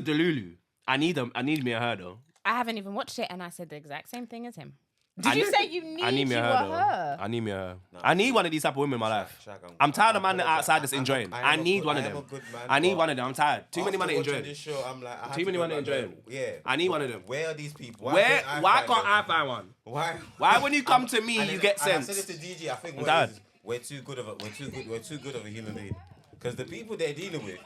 Delulu. I need me a her though. I haven't even watched it, and I said the exact same thing as him. Did you say you need me a her? I need me a her. I need one of these type of women in my life. I'm tired of man outside that's enjoying. I need one of them. I need one of them. I'm tired. Too many men enjoying. Too many men enjoying. Yeah. I need one of them. Where are these people? Why can't I find one? Why when you come to me you get sense? I said this to DG. I think we're too good of a human being. Because the people they're dealing with,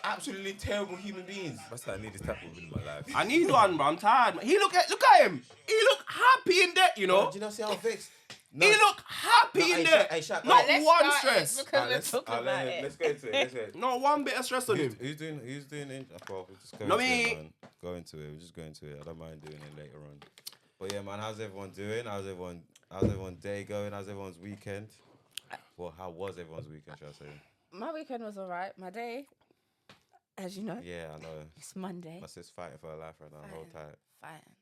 absolutely terrible human beings. That's why I need this type of woman in my life. I need one, bro. I'm tired. He look at him. He look happy in there, you know. Do you not see how fixed? No. He look happy in there. Not one stress. Let's go into it. Not one bit of stress on him. Who's doing it? We'll just go into it. We'll just go into it. I don't mind doing it later on. But yeah, man, how's everyone doing? How's everyone's day going? How's everyone's weekend? Well, how was everyone's weekend, should I say? My weekend was alright. My day, as you know. Yeah, I know. It's Monday. My sis fighting for her life right now. Hold tight. Fine.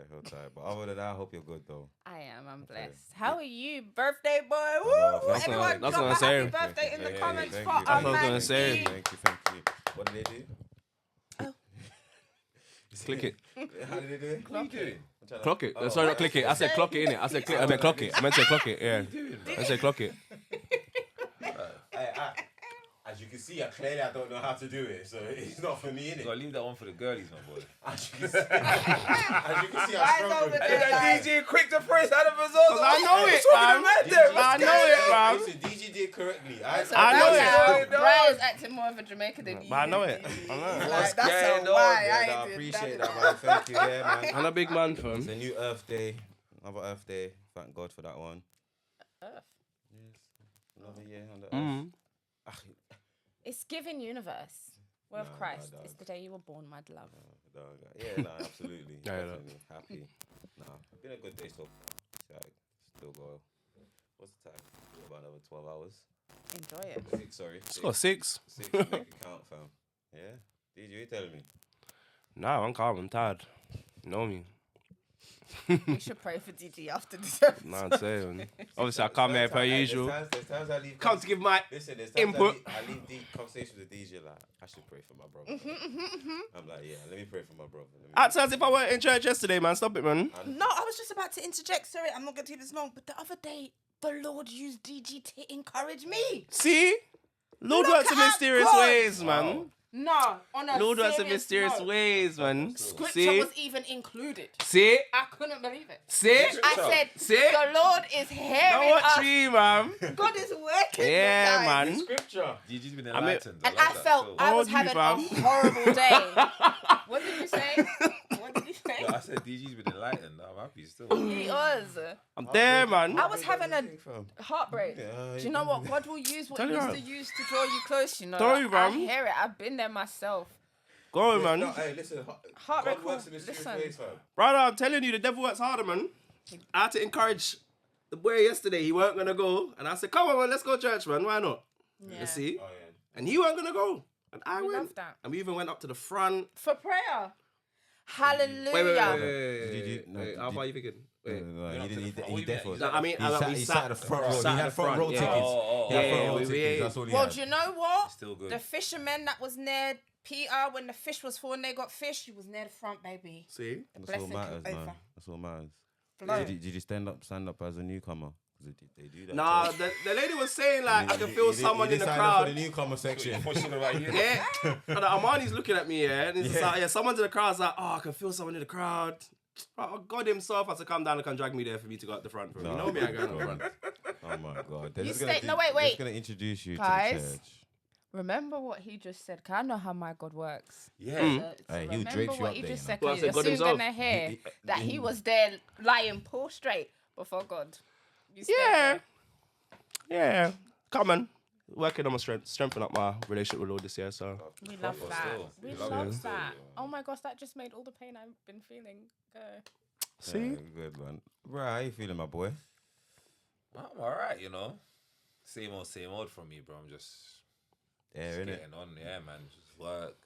Hold tight. But other than that, I hope you're good though. I am. I'm blessed. How are you, birthday boy? Woo! That's Everyone what drop I'm a saying. happy birthday in the comments for That's what I was gonna say. Thank you. What did they do? Oh. Click it. How did they do it? What are you doing? Clock it. Sorry, not click it. I said clock it, innit? I said click. I meant clock it. I meant to say clock it. Yeah. I said clock it. As you can see, clearly I don't know how to do it, so it's not for me, innit? You gotta leave that one for the girlies, my boy. As you can see, I struggle. DJ quick to press out of his own. I know it, man. I know it, man. Listen, DG did correctly. I know it. Brian's acting more of a Jamaican than you. I know it. Like, that's a why. I appreciate that, man. Thank you, yeah, man. I'm a big man, fam. It's a new Earth Day. Another Earth Day. Thank God for that one. Earth. Yes. Another year on the Earth. It's giving universe. We're of Christ. It's the day you were born, my love. Yeah, absolutely. Definitely. Happy. It's been a good day so far. Still go. What's the time? About another 12 hours. Enjoy it. 6, sorry. It's got 6. 6 make it count, fam. Yeah? Did you telling me? Nah, I'm calm. I'm tired. You know me. We should pray for DG after this episode. Nah, I'm saying. Obviously, I come here per usual. There's times I leave. Come to give my input. I leave the conversation with DJ like, I should pray for my brother. I'm like, yeah, let me pray for my brother. Act as if I weren't in church yesterday, man. Stop it, man. No, I was just about to interject. Sorry, I'm not going to take this long. But the other day, the Lord used DG to encourage me. See? Lord works in mysterious ways, man. No, on a Lord works in serious mysterious note. ways, man. Scripture was even included. See? I couldn't believe it. See? I said, See? the Lord is hearing Know what us. tree, man? God is working. Yeah, man. Scripture. DG's been enlightened. And I felt I was having a horrible day. What did you say? No, I said DG's been enlightened. I'm happy still. He was. I'm there, man. I was having a heartbreak. Do you know what? God will use what he used to use to draw you close, you know. I hear it. I've been there myself. Go on, man. No, hey, listen. Heartbreak. God works in mysterious ways, fam. Brother, I'm telling you, the devil works harder, man. I had to encourage the boy yesterday. He weren't going to go. And I said, come on, man, let's go church, man. Why not? Yeah. You see? Oh, yeah. And he weren't going to go. And I went. Love that. And we even went up to the front. For prayer. Hallelujah. Wait, how far are you thinking? Wait. No, he definitely. No, I mean, he sat at the front row. He had front row tickets. That's all he had. Well, do you know what? Still good. The fisherman that was near Peter when the fish was full and they got fish, he was near the front, baby. See? That's all matters, man. That's all matters. Did you stand up as a newcomer? They do that. Nah, the lady was saying like I can feel someone in the crowd. For the newcomer section. Yeah. And Armani's looking at me, yeah. And it's just like, someone's in the crowd's like, oh, I can feel someone in the crowd. Oh, God himself has to come down and can drag me there for me to go at the front. Bro. You know me, I go at the front. Oh my God. Wait. They're just gonna introduce you Guys, to the church. Remember what he just said. Cause I know how my God works. Yeah. Hey, he'll drape you what up he there, just you know. said. Well, I Cause said God you're soon himself. gonna hear that he was there lying prostrate before God. Yeah. Come on. Working on my strengthening up my relationship with Lord this year, so. We love that. We love that. Still. Oh my gosh, that just made all the pain I've been feeling go. See? Yeah, good man. Bro, how you feeling, my boy? I'm alright, you know. Same old from me, bro. I'm just Innit? getting on, yeah, man. Just work,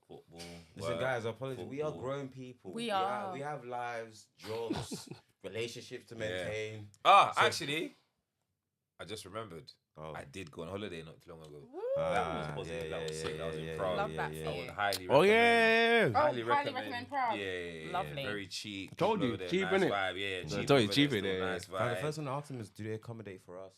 football. Listen, guys, I apologize. We are grown people. We are. We have lives, jobs, relationships to maintain. Actually, I just remembered. Oh. I did go on holiday not too long ago. Woo. That was positive. That was sick. That was in Prague. Love that for I you. would highly recommend. Oh yeah. Highly recommend Prague. Yeah. Lovely. Very cheap. Told People you, over there, cheap, nice innit? vibe. Yeah, I cheap. told you, over cheap there, in still there. Nice The vibe. first one I asked him is, do they accommodate for us?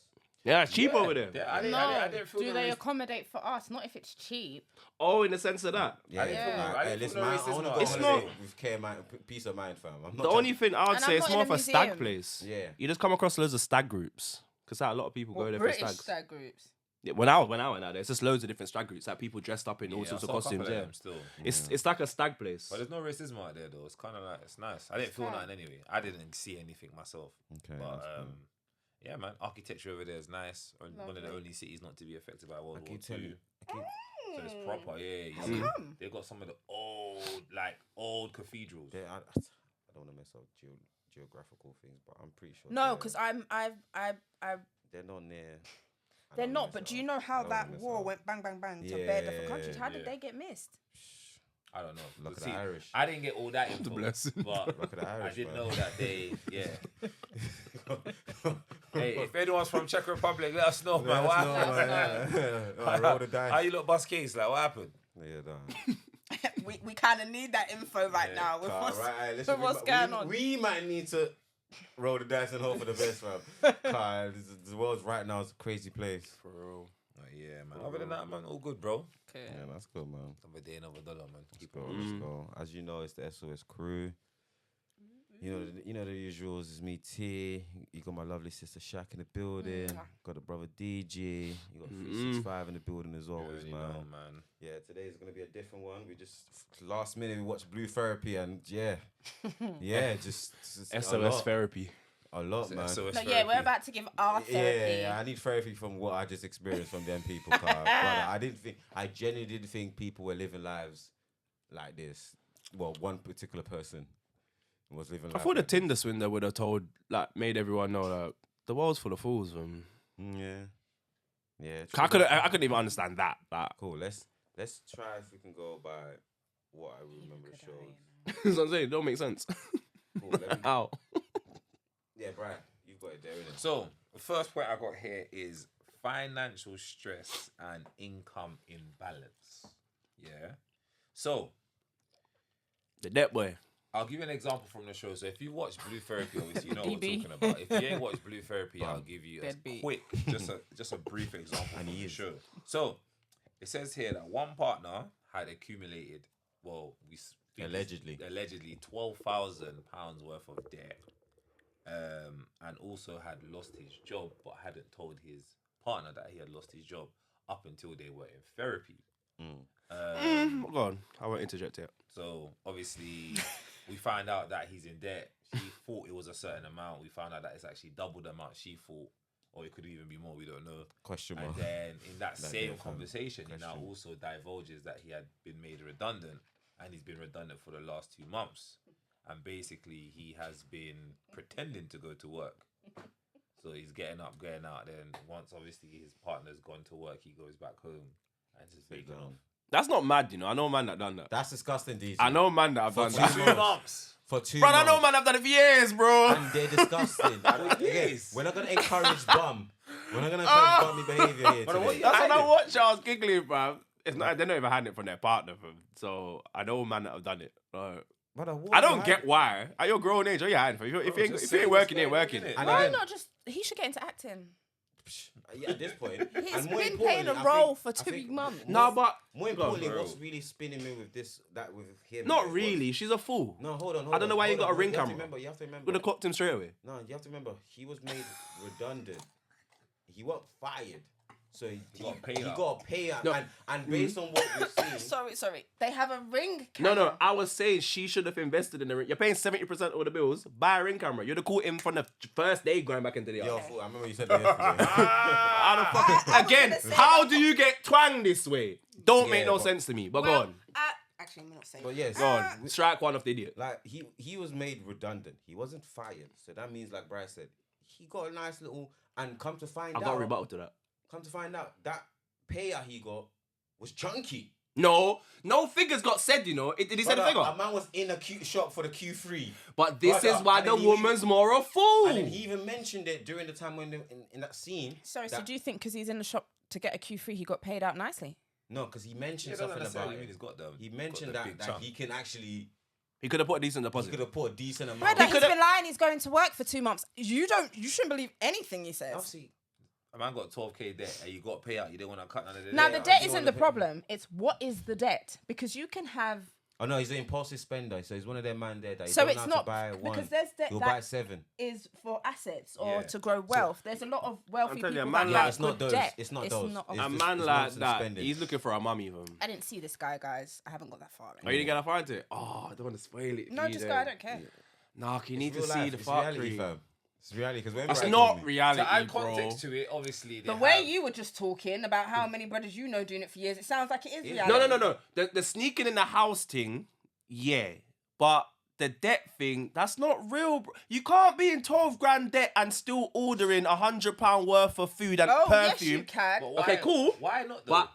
Yeah, it's cheap Yeah. over there. Yeah, I didn't feel Do the they race- accommodate for us? Not if it's cheap. Oh, in the sense of that. Yeah, I didn't feel no- I didn't listen, feel no man, I racism want to about go It's on not- holiday with care, mind, peace of mind, fam. I'm not The only thing I would And say I'm it's not more in of a a stag museum. place. Yeah. You just come across loads of stag groups because a lot of people go there for British stags. stag groups. Yeah, when I went out there, it's just loads of different stag groups, like people dressed up in all Yeah, sorts I of saw a couple costumes. of Yeah, them still. it's like a stag place. But there's no racism out there though. It's kind of like it's nice. I didn't feel fair. nothing anyway. I didn't see anything myself. Okay, But that's cool. yeah, man, architecture over there is nice. One of the Lovely. only cities not to be affected by World I War keep telling II. you. I keep, So it's proper. Yeah, you How see, come? they've got some of the old cathedrals. yeah, I don't want to mess up geographical things, but I'm pretty sure. No, they're- because they're not near. I they're don't not. wanna But mess do it you up. know I how don't wanna that mess it war up. went bang bang bang to bare different countries? How did Yeah. they get missed? I don't know. Look at See, the Irish. I didn't get all that info, blessing. but Look at the Irish, I did man. know that they, Hey, if anyone's from Czech Republic, let us know, man. What happened? I roll the dice. How you look bust case? Like, what happened? Yeah, done. we kind of need that info right Yeah. now with Right, what's, listen, with what's going on. We might need to roll the dice and hope for the best, fam. The world's right now is a crazy place. For real. Oh, yeah, man. Other than that, man, all good, bro. Okay. Yeah, that's good, man. Another day, another dollar, man. Keep it Let's go. As you know, it's the SOS crew. You know the usuals. It's me, T. You got my lovely sister Shaq in the building. Got the brother DJ. You got 365 in the building as always, already man. know, man. Yeah, today's gonna be a different one. We just last minute we watched Blue Therapy and yeah, just SOS Therapy. a lot, man. SOS No, yeah, therapy. we're about to give our therapy. Yeah, I need therapy from what I just experienced from them people. Brother, I genuinely didn't think people were living lives like this. Well, one particular person was living. I life thought the like Tinder swindler would have made everyone know that the world's full of fools. Man. Yeah. I couldn't even understand that. Like, Cool. Let's try if we can go by what I remember the shows. that's what I'm saying. It don't make sense. Cool. Let me, How? yeah, Brian, you've got it there, innit? So, the first point I got here is financial stress and income imbalance. Yeah. So, The debt boy. I'll give you an example from the show. So, if you watch Blue Therapy, obviously you know what I'm talking about. If you ain't watched Blue Therapy, I'll give you a Deadbeat. quick, just a brief example from he the is. show. So, it says here that one partner had accumulated, well, we think it's allegedly £12,000 worth of debt, and also had lost his job, but hadn't told his partner that he had lost his job up until they were in therapy. Go on. I won't interject yet. So obviously, we find out that he's in debt. She thought it was a certain amount. We found out that it's actually double the amount she thought, or it could even be more. We don't know. Question And mark. then in that same debt, conversation, he now question. also divulges that he had been made redundant, and he's been redundant for the last 2 months. And basically, he has been pretending to go to work. So he's getting up, going out. Then once obviously his partner's gone to work, he goes back home and just taking off. That's not mad, you know. I know a man that done that. That's disgusting, DJ. I know a man that have done that. 2 months. For 2 Bro, I months. know a man that have done it for years, bro. And they're disgusting. Again, Yes. we're not going to encourage bum. We're not going to encourage bummy behaviour here But what today. you- That's when I watch I was giggling, bro. It's not, they're not even hiding it from their partner, fam. So I know a man that have done it. Brother, what I don't you get hiding? why. At your grown age, what are you hiding for? If you Just ain't say working, you what's ain't working. going on, innit? And Why again, not just? He should get into acting. yeah, at this point. He's and more been importantly, playing a I role think- for I 2 think months. No, but More importantly, bro. what's really spinning me with him? not was- really. She's a fool. No, hold on. I don't know why you got a ring You have to camera. remember. You have to remember. Would have clocked him straight away. No, you have to remember. He was made redundant. He wasn't fired. So he got paid out. got paid out. No. And based on what we've seen, Sorry. They have a ring No, camera. I was saying she should have invested in the ring. You're paying 70% of the bills. Buy a ring camera. You'd have caught him from the first day going back into the yo, yard. fool, I remember you said that yesterday. How the fuck? I was Again, gonna say how that. do you get twanged this way? Don't make Yeah, no but- sense to me. But Well, go on. actually, I'm not saying. But yes, Go on. Strike one off the idiot. like he was made redundant. He wasn't fired. So that means, like Bryce said, he got a nice little. And come to find I out, got a rebuttal to that. that payout he got was chunky. No figures got said, you know. Did he say the figure? A man was in a shop for the Q3. But this is why the woman's more a fool. And then he even mentioned it during the time when in that scene. Sorry, so do you think because he's in the shop to get a Q3, he got paid out nicely? No, because he mentioned something about it. He mentioned that he can actually... He could have put a decent deposit. He could have put a decent amount. Brother, he's been lying. He's going to work for 2 months. You shouldn't believe anything he says. Obviously, a man got 12k debt and you got to pay out. You didn't want to cut none of the debt. Now, the debt isn't the problem. It's what is the debt? Because you can have... Oh, no, he's an impulsive spender. So he's one of them man there that he so don't it's have not, to buy one. Because there's debt he'll that buy 7. Is for assets or to grow wealth. There's a lot of wealthy people that it's have not good those. debt. It's not those. A man like that, he's looking for a mummy. I didn't see this guy, guys. I haven't got that far. Oh, you didn't get that far into it? Oh, I don't want to spoil it. No, just go. I don't care. Nah, you need to see the fuckery. It's reality, because that's not reality, to add context to it, obviously. The way you were just talking about how many brothers you know doing it for years, it sounds like it is reality. No. The sneaking in the house thing, yeah. But the debt thing, that's not real. You can't be in 12 grand debt and still ordering £100 worth of food and perfume. Yes, you can. Okay, cool. Why not, though? But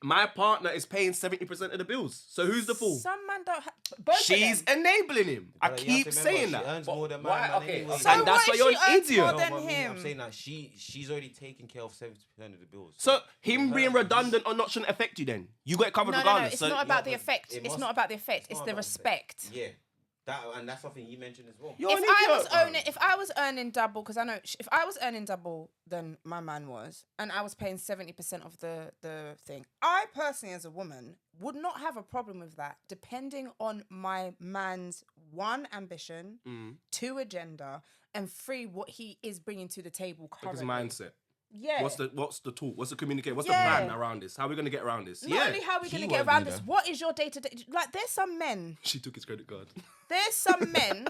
my partner is paying 70% of the bills. So who's the fool? Some man don't have... She's enabling him. I keep saying that. She earns more than why? man Okay. anyway. So and that's why you're an idiot. More than him. I'm saying that she's already taken care of 70% of the bills. So him being redundant or not shouldn't affect you then. You got it covered regardless. No, it's not about the effect. It's not about the effect. It's the respect. Yeah. And that's something you mentioned as well. If I was earning double, because I know if I was earning double than my man was, and I was paying 70% of the thing, I personally, as a woman, would not have a problem with that, depending on my man's 1, ambition, 2, agenda, and 3, what he is bringing to the table currently. His mindset. Yeah. What's the tool? What's the communicate? What's the plan around this? How are we gonna get around this? Not only how are we gonna get around this, what is your day-to-day? Like, there's some men. She took his credit card. There's some men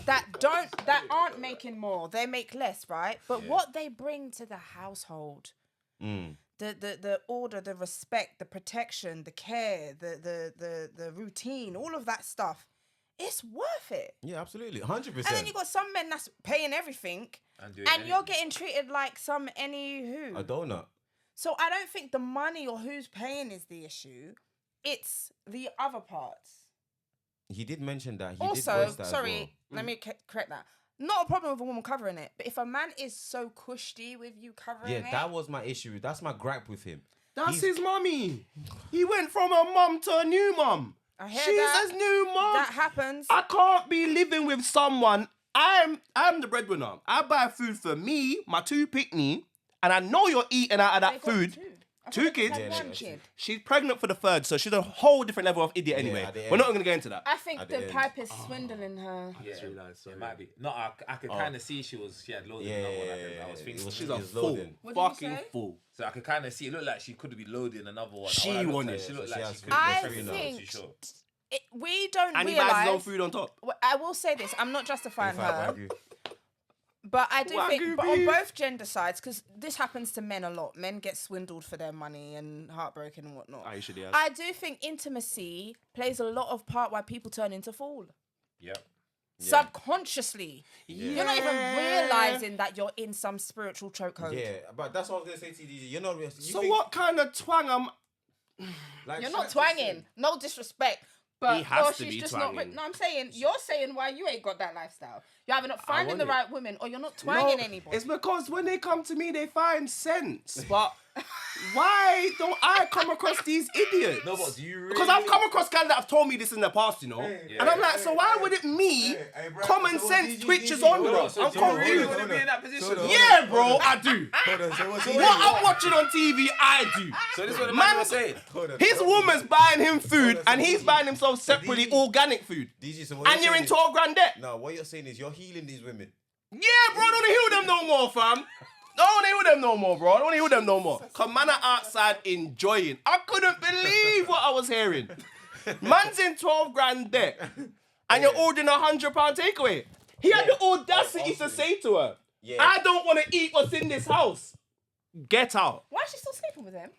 that aren't making more. They make less, right? But what they bring to the household, the order, the respect, the protection, the care, the routine, all of that stuff, it's worth it. Yeah, absolutely, 100%. And then you got some men that's paying everything, and you're getting treated like some anywho. A donut. So I don't think the money or who's paying is the issue. It's the other parts. He did mention that. Let me correct that. Not a problem with a woman covering it, but if a man is so cushy with you covering it... Yeah, that was my issue. That's my gripe with him. That's his mummy. He went from a mum to a new mum. She's his new mum. That happens. I can't be living with someone. I'm the breadwinner. I buy food for me, my 2 pickney, and I know you're eating out of that food. 2 kids. She's pregnant for the 3rd, so she's a whole different level of idiot anyway. We're not going to get into that. I think the pipe is swindling her. Yeah, it might be. No, I could kind of see she had loaded another one. I was thinking she's a fool. Fucking fool. So I could kind of see, it looked like she could be loading another one. She wanted. She looked like she could be we don't and realise... And he buys his own food on top. I will say this, I'm not justifying her. But I do think, but on both gender sides, because this happens to men a lot. Men get swindled for their money and heartbroken and whatnot. I do think intimacy plays a lot of part why people turn into fool. Yep. Subconsciously. Yeah. You're not even realising that you're in some spiritual chokehold. Yeah, but that's what I was going to say to you. You're not... what kind of twang am... You're not twanging. No disrespect. But he has to be just twanging. No, I'm saying, you're saying why you ain't got that lifestyle. You're either not finding the right women or you're not twanging anybody. It's because when they come to me, they find sense. But why don't I come across these idiots? No, but do you really... Because I've come across guys that have told me this in the past, you know? And I'm like, so why would it me, common sense twitches on me? I'm confused. Really want to be in that position? Yeah, bro, I do. What I'm watching on TV, I do. So this is what the man was saying. His woman's buying him food and he's buying himself separately organic food. And you're in 12 grand debt. No, what you're saying is you're healing these women. Yeah, bro, I don't want to heal them no more, fam. I don't want to heal them no more, bro. I don't want to heal them no more. Because man are outside enjoying. I couldn't believe what I was hearing. Man's in 12 grand debt. And you're ordering £100 takeaway. He had the audacity to say to her, I don't want to eat what's in this house. Get out. Why is she still sleeping with him?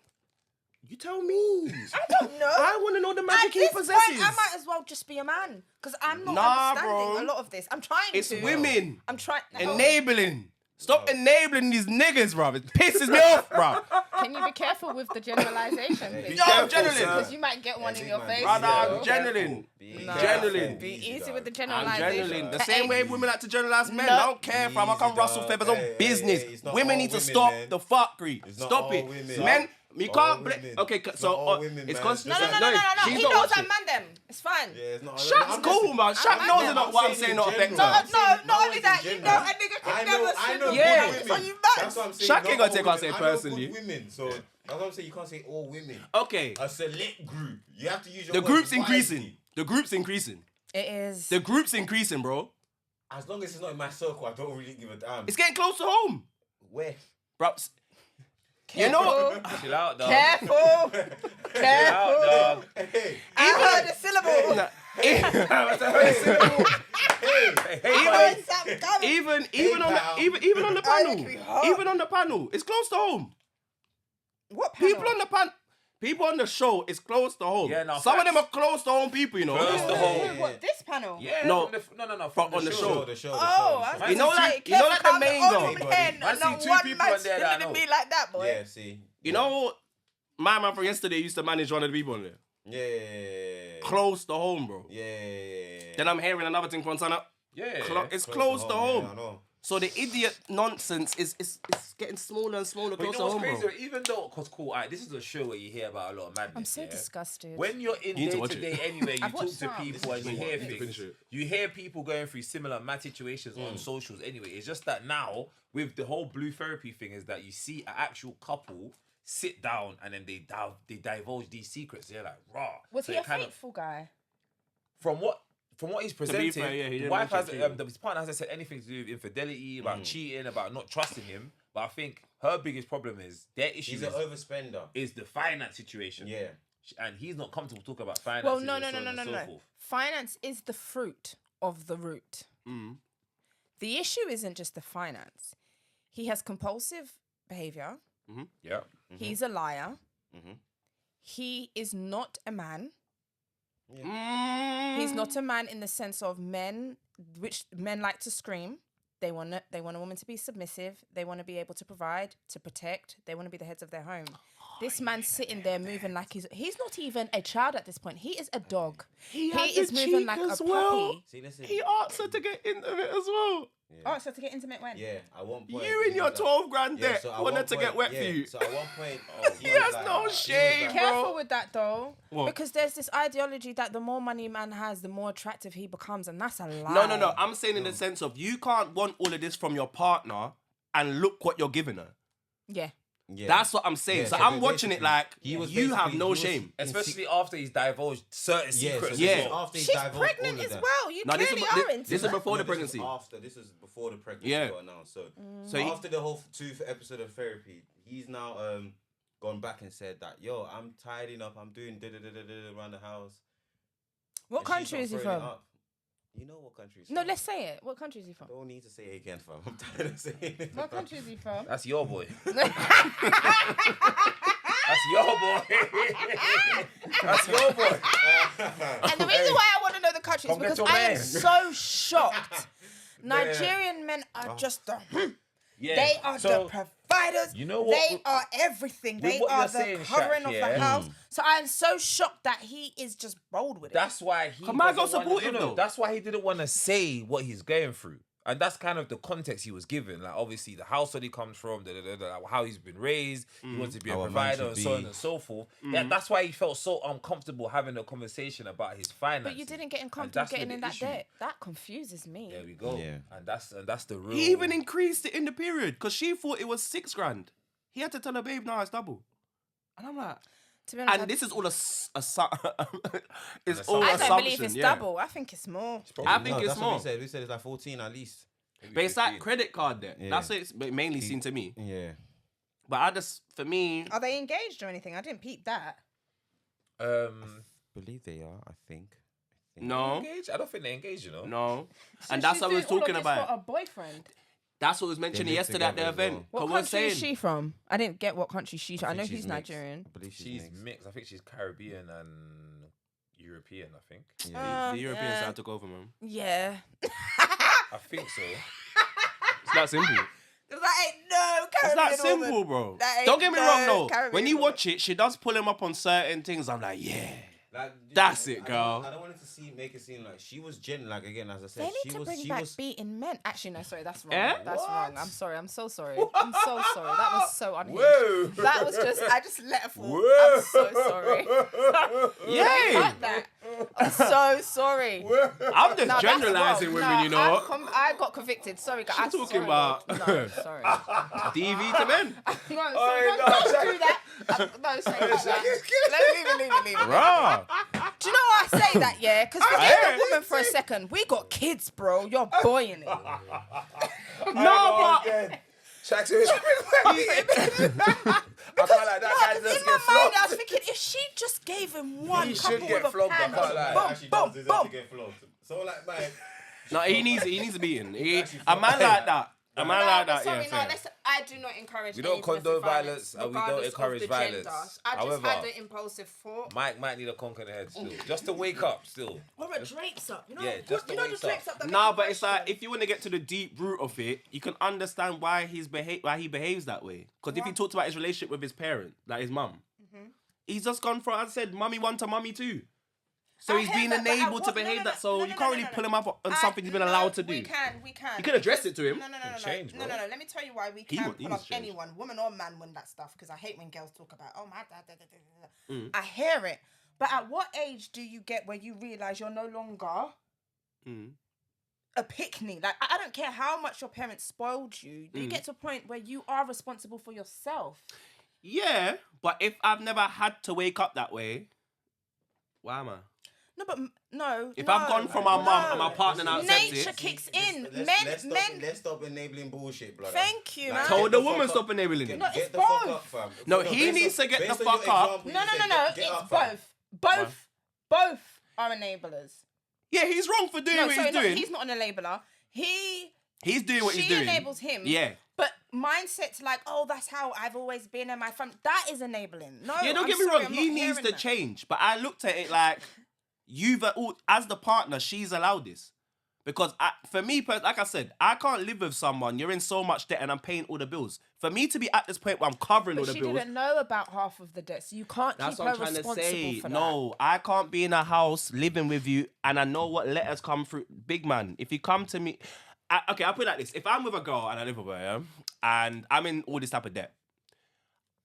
You tell me. I don't know. I want to know the magic he possesses. Point, I might as well just be a man. Because I'm not understanding a lot of this. I'm trying to. It's women. I'm trying. Enabling. Stop enabling these niggas, bruv. It pisses me off, bruv. Can you be careful with the generalization? Be please? No, I'm careful, journaling. Because you might get one in your face. Brother, I'm still. journaling. Nah, Journaling. Be easy with the I'm generalization. journaling. The same way women like to generalize men. No. I don't care, fam. I can Easy, rustle dog. feathers on Hey, business. hey, it's not Women all need to women, stop man. the fuckery. It's not Stop all it. women. Men, you All can't... women. Okay, It's so not all women, it's man. because... No. He she's knows not I watching. man them. It's fine. Yeah, it's not. Shaq's cool, man. Shaq I'm knows saying- enough what I'm saying not affect No, her. not only that, you know a nigga can never I know swim Yeah. with good so women. you That's mad. what I'm saying. Shaq ain't Not gonna all take what I say women. I know personally. good women, so that's what I'm saying. You can't say all women. Okay. A select group. You have to use your The words group's wisely. increasing. The group's increasing. It is. The group's increasing, bro. As long as it's not in my circle, I don't really give a damn. It's getting close to home. Where? Bro, you know... Chill out, dog. Careful. Chill out, dog. Hey, I heard a syllable. Nah, even on pal. the even on the I panel, agree hard. even on the panel, it's close to home. What panel? People on the show is close to home. Yeah, no, Some of facts. them are close to home people, you know. Close to home. What, this panel? Yeah, No. From On the show. The show. Oh, I was You know gonna that- say, you know careful that the about main old girl. men, I and see not two one people man on there that I spilling know. me like that, boy. Yeah, see. You know, my man from yesterday used to manage one of the people on there. Yeah. Close to home, bro. Yeah. Then I'm hearing another thing from Sana. Yeah. It's close to home. Yeah, I know. So the idiot nonsense is getting smaller and smaller But you close know to what's home, crazy? bro. Even though, cause cool, this is a show where you hear about a lot of madness. I'm so yeah? disgusted. When you're in You need to day watch to it. day anyway, you I've talk watched to some. people and you This is hear what- things. finish it. You hear people going through similar mad situations on socials anyway. It's just that now, with the whole blue therapy thing, is that you see an actual couple sit down and then they divulge these secrets. They're like, raw. Was So he it a kind of- faithful guy? From what he's presenting, fair, yeah, he the didn't wife mention cheating. his partner hasn't said anything to do with infidelity, about cheating, about not trusting him. But I think her biggest problem is their issue He's an overspender. is the finance situation. Yeah. And he's not comfortable talking about finance. Well, no. Finance is the fruit of the root. The issue isn't just the finance. He has compulsive behavior. Yeah. He's a liar. He is not a man. He's not a man in the sense of men like to scream. They want a woman to be submissive. They want to be able to provide, to protect. They want to be the heads of their home. This man's sitting there moving like he's not even a child at this point. He is a dog. He had is the moving cheek like a as well. puppy. See, listen. He asked her to get into it as well. Oh, so to get intimate when? Yeah, at one point. You and he your was like- 12 grand Yeah, debt so at wanted one to get point- wet yeah, for you. So at one point, He has no shame, Careful bro. with that though, What? because there's this ideology that the more money man has, the more attractive he becomes, and that's a lie. No. I'm saying in the sense of you can't want all of this from your partner and look what you're giving her. Yeah. Yeah. That's what I'm saying. Yeah, so so I'm watching it basically, like he was you have basically- no he was- shame. Especially after he's divulged certain secrets. Yeah. as well. After he She's divulged pregnant all of as that. well. You No, this clearly is- are this- into this is that. before the This is pregnancy. after. This is before the pregnancy Yeah. got announced. So, So he- after the whole 2 episode of therapy, he's now gone back and said that, yo, I'm tidying up. I'm doing da-da-da-da-da around the house. What And she's country not is he throwing it from? up. You know what country he's No, from. let's say it. What country is he from? Don't need to say it again, fam. I'm tired of saying it. What country is he from? That's your boy. That's your boy. That's your boy. And the reason why I want to know the country is Come get because your I am man. so shocked. Nigerian men are just the. Yeah. They are So, the providers. you know what- They are everything. They what are you're the saying, covering Shaq, of yeah. the house. So I am so shocked that he is just bold with it. That's why he. Come on, go doesn't support wanna- him, no, though. That's why he didn't want to say what he's going through, and that's kind of the context he was given. Like obviously the house that he comes from, how he's been raised, he wants to be a How a man provider, should and so on be. and so forth. Yeah, that's why he felt so uncomfortable having a conversation about his finances. But you didn't get And uncomfortable that's where getting the in that issue- debt. That confuses me. There we go. Yeah. And that's the real. He even increased it in the period because she thought it was 6 grand. He had to tell her, babe, no, it's double. And I'm like, To be honest, and this is all it's all I assumption. don't believe it's yeah. double. I think it's more. I think it's that's more. what we said. We said it's like 14 at least. But it's like credit card debt. Yeah. That's what it's mainly seen to me. Yeah. But for me, Are they engaged or anything? I didn't peep that. Believe they are, I think. no, Engaged? I don't think they're engaged. You know. no. So And that's she's what we was doing all of talking this about. For a boyfriend. That's what was mentioned live yesterday at the together as event. well. What 'Cause we're country is saying- she from? I didn't get what country she's. I know think he's she's mixed. Nigerian. I believe She's mixed. mixed. I think she's Caribbean and European. I think. Yeah. The European yeah. side took over, man. Yeah. I think so. It's that simple. Because that ain't no It's Caribbean that simple, woman. bro. That ain't Don't get me wrong, no though. Caribbean When you woman. watch it, she does pull him up on certain things. I'm like, yeah. Like, That's it, girl. I don't want it to make it seem like she was genuine. Like again, as I said, They need she to was. bring She back was. beating men. Actually, no, sorry, that's wrong. Eh? That's What? wrong. I'm sorry. I'm so sorry. I'm so sorry. That was so unhinged. Whoa. That was just, I just let her fall. Whoa. I'm so sorry. Yay! Cut that. I'm so sorry. I'm just No, that's generalizing wrong. women, No, you know. I got convicted. Sorry, guys. She's talking about- No, sorry. DV to men. No, Oh, don't no, do that. No, say that. Leave it. Bruh. Do you know why I say that, yeah? Because forget hear the woman for a second. We got kids, bro. You're boying it. No, but... Shaq is. I feel like that guy No, just in my get mind, I flogged. was thinking, if she just gave him one He couple should get with a flogged, I pan, can't lie. boom, Actually boom, does deserve to boom. get flogged. So like, man, No, he needs a beating. actually A man like that. A man like but that, sorry, yeah. no, fair. listen, I do not encourage We don't any domestic condone violence and we don't regardless of encourage the violence. gender. I just However- had an impulsive thought. Mike might need a conk in the head still, just to wake up still. Or a drapes up. You know, Yeah, just you the know wakes the drapes up. that Nah, make you but it's like question. if you want to get to the deep root of it, you can understand why he behaves that way. Because if he talked about his relationship with his parent, like his mum, he's just gone for, as I said, mummy one to mummy two. So I he's hear been that, but enabled to behave that. So you can't really pull him up on something he's been allowed to do. We can. You can address it to him. No. change, No. bro. Let me tell you why we He can needs pull up to change. anyone, woman or man, when that stuff. Because I hate when girls talk about, oh my dad. I hear it, but at what age do you get where you realize you're no longer a pick-me? Like I don't care how much your parents spoiled you. You get to a point where you are responsible for yourself. Yeah, but if I've never had to wake up that way, why am I? No, but no. If no, I've gone from my mum and my partner now accepts nature it, kicks in. Let's stop enabling bullshit, brother. Thank you, man. told get the fuck woman up. stop enabling him. No, it's Get the fuck both. up, fam. No, he needs to get the based on your fuck up. example, No. you said get It's up, fam. both are enablers. Yeah, he's wrong for doing what he's doing. He's not an enabler. He's doing what he's She doing. enables him. Yeah. But mindsets like, oh, that's how I've always been in my family. That is enabling. No, Yeah, don't I'm get me sorry, wrong. I'm He not needs hearing to that. change. But I looked at it like, as the partner, she's allowed this. Because for me, like I said, I can't live with someone. You're in so much debt and I'm paying all the bills. For me to be at this point where I'm covering all But the she bills, didn't know about half of the debt, so you can't that's keep what her I'm trying to responsible say. for that. No, I can't be in a house living with you and I know what letters come through. Big man, if you come to me... okay, I'll put it like this. If I'm with a girl and I live with her, yeah, and I'm in all this type of debt,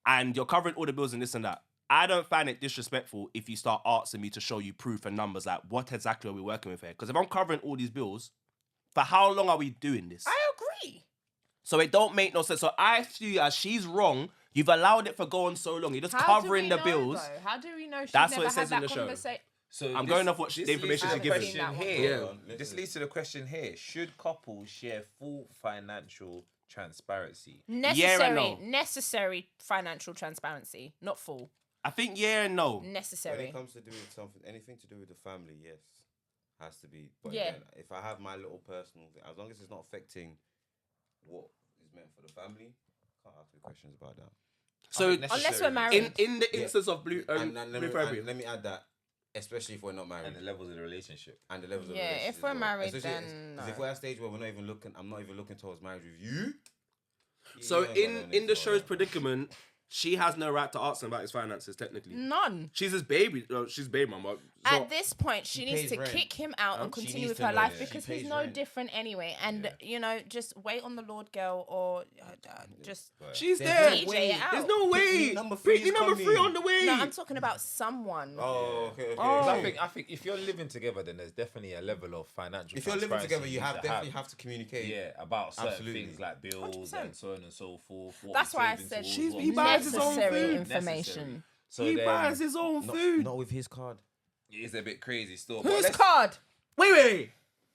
and you're covering all the bills and this and that, I don't find it disrespectful if you start asking me to show you proof and numbers, like what exactly are we working with here? Because if I'm covering all these bills, for how long are we doing this? I agree. So it don't make no sense. So I feel as she's wrong. You've allowed it for going so long. You're just covering the bills. How do we know she's That's never what it says had in that the show. conversation? So I'm going off what the information she's she's given. seen that one. Here, Yeah. this leads to the question here: should couples share full financial transparency? Necessary financial transparency, not full. I think yeah and no. When Necessary. it comes to do with something, anything to do with the family, yes, has to be. But Yeah. again, if I have my little personal thing, as long as it's not affecting what is meant for the family, can't ask me questions about that. So Unless we're married. in the instance of blue And blue therapy, let me add that, especially if we're not married And the levels of the relationship. and the levels of Yeah, relationship if as we're well. married, Especially then if no. we're at a stage where I'm not even looking towards marriage with you. so you ain't got no in need the for show's that. predicament, she has no right to ask him about his finances. Technically, None. she's his baby. She's baby mama. So, At this point, she needs pays to rent. kick him out and She continue needs with to her know life that. because She he's pays no rent. different anyway. And, just wait on the Lord, girl, or just... she's There's there. no DJ way. it out. There's no way. Pick-me number three Pick-me is number coming. 3 on the way. No, I'm talking about someone. Oh, okay. Oh. I think if you're living together, then there's definitely a level of financial. If you're living transparency together, you need have to definitely have to communicate. Yeah, about certain Absolutely. things like bills 100%. and so on and so forth. what That's we're why I saving said towards, what he we're buys his own necessary food. information. So He then buys his own food. Not with his card. it's a bit crazy still. Whose card? Wait.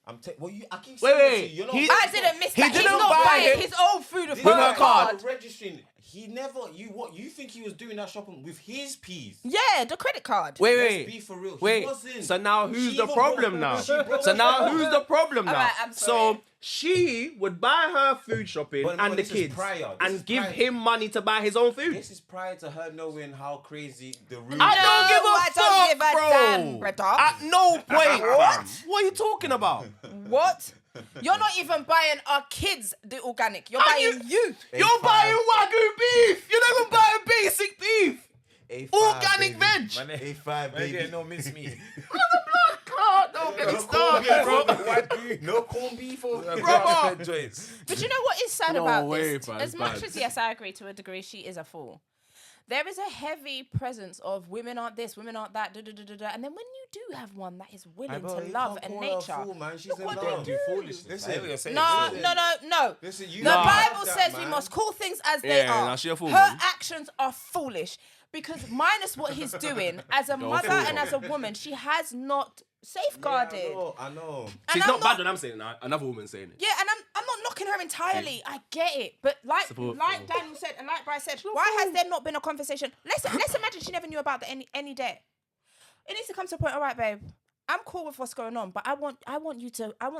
I keep Wait, saying wait. to you, you're not. He- I didn't miss He that. He's didn't not buy buying it his own food with with her her card. card. Registering. He never. You think he was doing that shopping with his peas? Yeah, the credit card. Let's Wait. be for real. He Wait. wasn't. So now who's She the even problem broke- now? she broke So her now card. who's the problem now? Alright, I'm sorry. So she would buy her food shopping But no, and the this is kids prior. This and is give prior. him money to buy his own food. This is prior to her knowing how crazy the room. I No, don't give a I fuck, don't give a bro. damn, brother. At no point. What? fam. What are you talking about? What? You're not even buying our kids the organic. You're buying you. You're buying Wagyu beef. You're not even buying basic beef. A5, Organic baby. veg. A5, baby. No miss me. Don't get me started, bro. No corned beef or Brother. joints. But you know what is sad No about way, this? fam, As it's much bad. as, yes, I agree to a degree, she is a fool. There is a heavy presence of women aren't this, women aren't that, and then when you do have one that is willing to love and nature, Fool, man. She's look in what love. they do. Listen, No. Listen, you The love Bible that, says man. we must call things as they Yeah, are. now she a fool, Her man. actions are foolish because minus what he's doing as a mother fool, and though. as a woman, she has not safeguarded. Yeah, I know. She's I'm not bad not- when I'm saying that. Another woman saying it. Yeah, and I'm not knocking her entirely. I get it, but like Support. Daniel said and like Bryce said, why has there not been a conversation? Let's imagine she never knew about the any day. It needs to come to a point. All right, babe, I'm cool with what's going on, but I want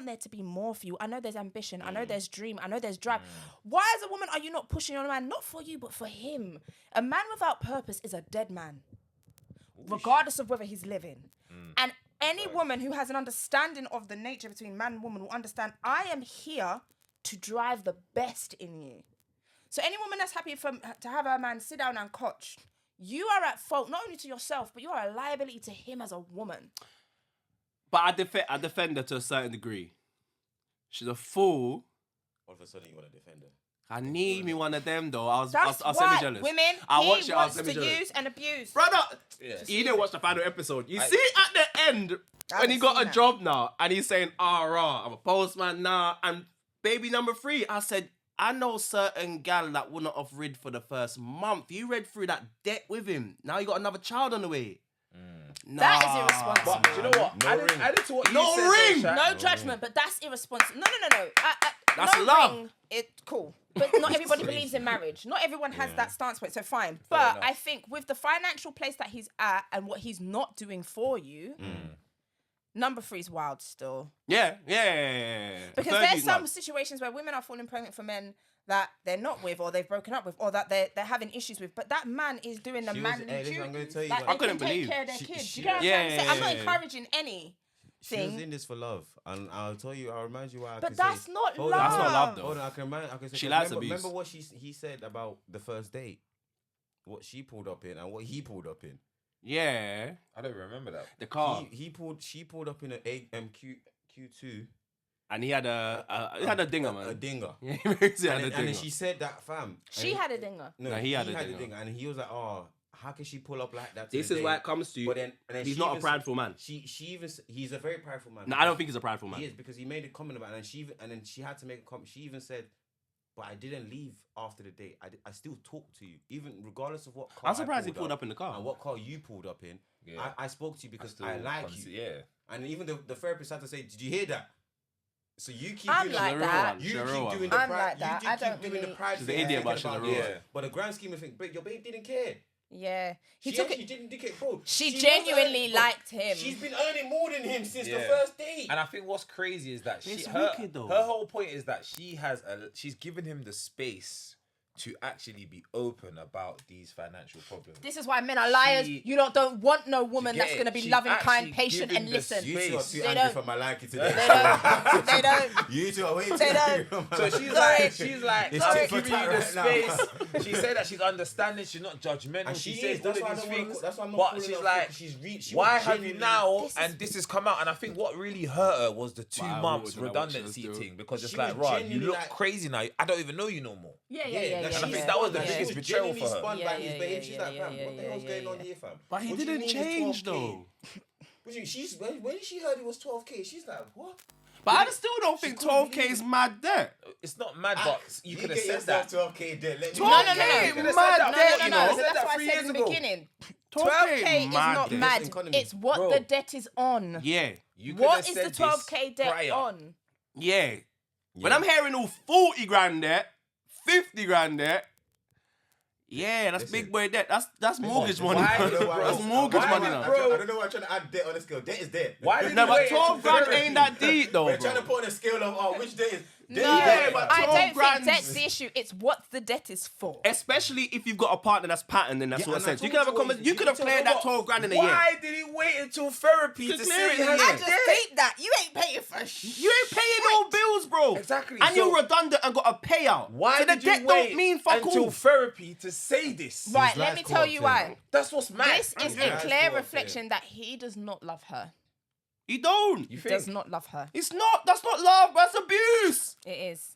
there to be more for you. I know there's ambition. I know there's dream. I know there's drive. Why, as a woman, are you not pushing your man? Not for you, but for him. A man without purpose is a dead man, regardless of whether he's living. And any woman who has an understanding of the nature between man and woman will understand I am here to drive the best in you. So any woman that's happy to have her man sit down and coach, you are at fault, not only to yourself, but you are a liability to him as a woman. But I defend her to a certain degree. She's a fool. All of a sudden, you want to defend her. I need me one of them though. I was That's semi why jealous. women, I he watched it, I was wants to semi-jealous. use and abuse. Brother, Yeah. you didn't watch the final episode. You see at the end I when he haven't got seen a that. job now and he's saying, rah, I'm a postman now. And baby number 3, I said, I know certain gal that wouldn't have read for the first month. You read through that debt with him. Now you got another child on the way. Nah. That is irresponsible. But do you know what? No ring. Added to what No you said, ring! Shaq. No judgment, but that's irresponsible. No. That's no love. Ring, cool. But not everybody believes in marriage. Not everyone has that stance point, so fine. But enough. I think with the financial place that he's at and what he's not doing for you, number 3 is wild still. Yeah. Because Third there's is some mad. situations where women are falling pregnant for men that they're not with or they've broken up with or that they're having issues with. But that man is doing the She was- manly hey, listen, I'm gonna duties. tell you Like, what- they I couldn't can take believe. care of their She- kids. she- You get what I'm trying to say? I'm not Yeah. encouraging any She was thing. in this for love, and I'll tell you, I'll remind you why. I But can that's say, not Hold love. on, That's not love, though. Hold on, I can say. She likes remember, abuse. Remember what he said about the first date, what she pulled up in, and what he pulled up in. Yeah. I don't remember that. The car. She pulled up in an Q2. And he had a dinger, man. A dinger. Yeah, he had a And then dinger. she said that, fam. She had a dinger. No, No, he had a dinger. dinger, and he was like, "Oh, how can she pull up like that?" to This the is date?" why it comes to you. But then He's she not a even prideful man. He's a very prideful man. No, I don't think he's a prideful man. He is, because he made a comment about it, and then she had to make a comment. She even said, "But I didn't leave after the date. I still talk to you, even regardless of what car." I'm surprised he pulled up in the car. and what car you pulled up in. Yeah. I spoke to you because Still I like you. Yeah. And even the therapist had to say, "Did you hear that?" So you keep I'm doing like the, that. You She's a real keep one. doing the I'm pride. like that. You I keep don't doing the really- pride. She's thing an idiot, and but thinking she's a about real this. one. But the grand scheme of things, but your babe didn't care. Yeah. He She took actually it. didn't dick it, bro. She was genuinely earning- liked him. She's been earning more than him since the Yeah. first date. And I think what's crazy is that It's her wicked, though. whole point is that she's given him the space to actually be open about these financial problems. This is why men are liars. She- You don't want no woman get that's it? going to be She's loving, kind, actually patient, given and the listen. You two are space. too They angry don't- for my liking today. They don't. They don't. You two are way too They angry don't. for my So liking. she's Sorry. like, It's I'm tit for giving you tat the right now. space. She said that she's understanding, she's not judgmental. And She she says is. all That's why I of these don't wanna things. call- that's why I'm not But calling she's her like, fool, she why was have you genuinely- now? This And this has come out. And I think what really hurt her was the 2 Wow, months what was it? redundancy What she was thing. Because it's She like, was right, you genuinely look like- crazy now. I don't even know you no more. Yeah. And I think she's that was the spun, biggest she was betrayal for genuinely her. spun by his Yeah, behaviour. She's like, yeah, fam, what the yeah, hell's going yeah, on yeah. here, fam? But he What do you didn't mean it's change 12K? though. What do you- she's when she heard it was 12K, she's like, what? But I still don't think 12K is mad there. It's not mad, but you could have get said yourself that. 12K there. Let me No, no, no, no. Okay, You could have mad said that. debt, No, you no, no. know. So that's that why I 3 said years in the ago. beginning. 12K 12K is not debt. mad. economy. It's what Bro. the debt is on. Yeah. You could What have is said the this 12K debt prior. on? Yeah. When I'm hearing all 40 grand debt, 50 grand debt, yeah, that's Listen. big boy debt. That's mortgage money. Why- That's mortgage why- money why- now. bro. I don't know why I'm trying to add debt on the scale. Debt is debt. Why did No, you but wait 12 until grand therapy? ain't that deep though, We're trying to bro. put on a scale of which debt is. No, Yeah, but I 12 don't think grand- that's the issue. It's what the debt is for. Especially if you've got a partner that's patterned, then that's Yeah, what I and I said. You told could have a you comment. always- You could have you cleared tell that 12 grand in a Why year. did he wait until therapy To to clear say it, he yeah. had I debt? just hate that. You ain't paying for shit. You ain't paying no bills bro. Exactly, And so- you're redundant and got a payout. Why so the did you debt wait don't mean fuck until all. therapy to say this? Right, let lies me tell you why. That's what's mad. This is Yeah. a That's clear what I'm reflection that he does not love her. You don't. You He think? does not love her. It's not. That's not love. That's abuse. It is.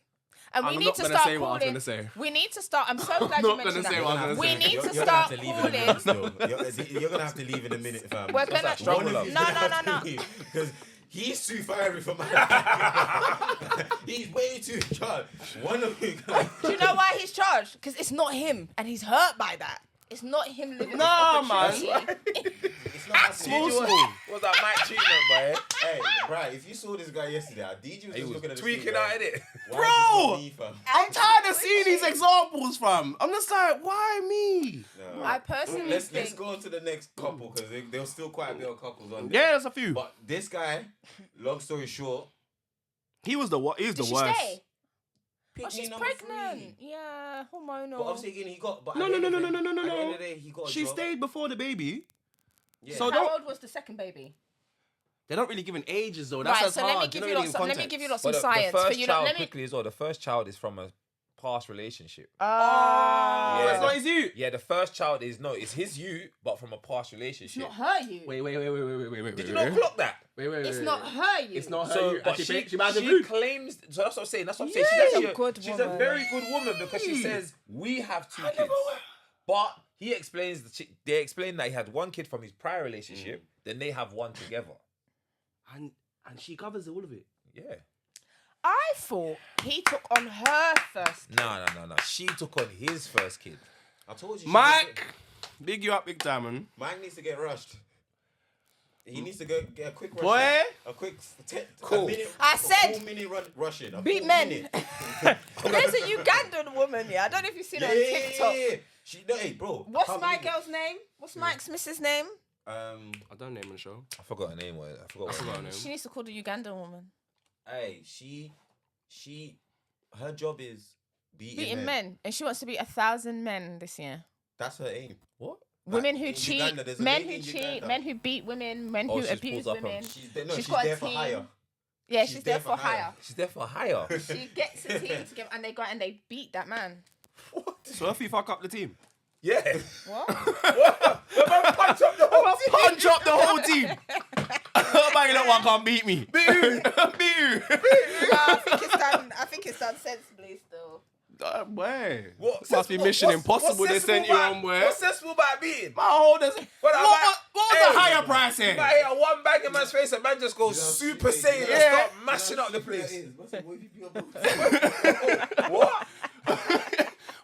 And we I'm need not to gonna start say what I was calling. gonna say. We need to start. I'm so glad not you mentioned gonna say what I was that. gonna We say. need to You're gonna start have to leave in a calling. minute still. You're gonna have to leave in a minute, fam. We're gonna that struggle One of up? you's No, gonna no, have no, to no. leave, because he's too fiery for my. He's way too charged. One of you. Do you know why he's charged? Because it's not him, and he's hurt by that. It's not him living. Nah, this man. opportunity. It's not happening. Small, DJ was- small. What's that Mike treatment, boy? Hey, Brian, if you saw this guy yesterday, DJ was He just was looking at the tweaking street, out like, in it. why Bro! is this not me, fam? I'm tired of seeing these examples, fam. I'm just like, why me? No. I personally Let's think. go on to the next couple, because there was still quite a bit of couples on Yeah, there. there's a few. But this guy, long story short, He was the what? He's the Did she worst. stay? pick Oh, me she's number pregnant. 3. Yeah, hormonal. But obviously, again, he got. But No, at the no, end no, of no, the- no, no, no, At the no. end of the day, he got a She job. stayed before the baby. Yeah. So How don't. old was the second baby? They're not really giving ages though. That's Right, as so hard. let me give They're you not lots. really Let giving me give you context. lots of But science the for first you. child, Let me. quickly as well, the first child is from a past relationship. Oh, Yeah, it's not his you. Yeah, the first child is, no, it's his you, but from a past relationship. It's not her you. Wait. Did you not clock that? It's not her you. It's not her. So, you. but And she buys the she food. claims. So that's what I'm saying. That's what I'm Yeah, saying. She's she's actually a good she's woman. a very good woman because she says we have 2 kids. But he explains they explain that he had 1 kid from his prior relationship. Then they have 1 together. And she covers all of it. Yeah. I thought he took on her first. No. She took on his first kid. I told you. Mike, big you up, big diamond. Mike needs to get rushed. He needs to go get a quick rush. Boy. A quick Cool. A minute, I a said, full minute rushing. beat men. There's a Ugandan woman here. I don't know if you've seen her on TikTok. Yeah. She, no, hey, bro. What's can't my believe it. girl's name? What's Mike's missus' name? I don't name the show. I forgot her name. I forgot forgot her her name. name. She needs to call the Ugandan woman. Hey, her job is Beating men. And she wants to beat 1,000 men this year. That's her aim. What? Women who in cheat, Uganda, there's a men lady who in cheat, Uganda. men who beat women, men Oh, who she's abuse pulled up women. She's She's there got a for team. hire. Yeah, she's there for hire. She's there for hire. She gets a team together and they go and they beat that man. So if you fuck up the team, Yeah. What? Punch up the whole team. punch up the whole team. Man, that one can't beat me. Beat you. Beat you. I think it's done sensibly still. Boy. What Must be Mission Impossible they sent you on, boy. What's sensible about beating? My whole does. What about- was Hey. the higher price here? You might hit a 1 bag in man's face and man just goes Super Saiyan and Yeah. start mashing up the place. What?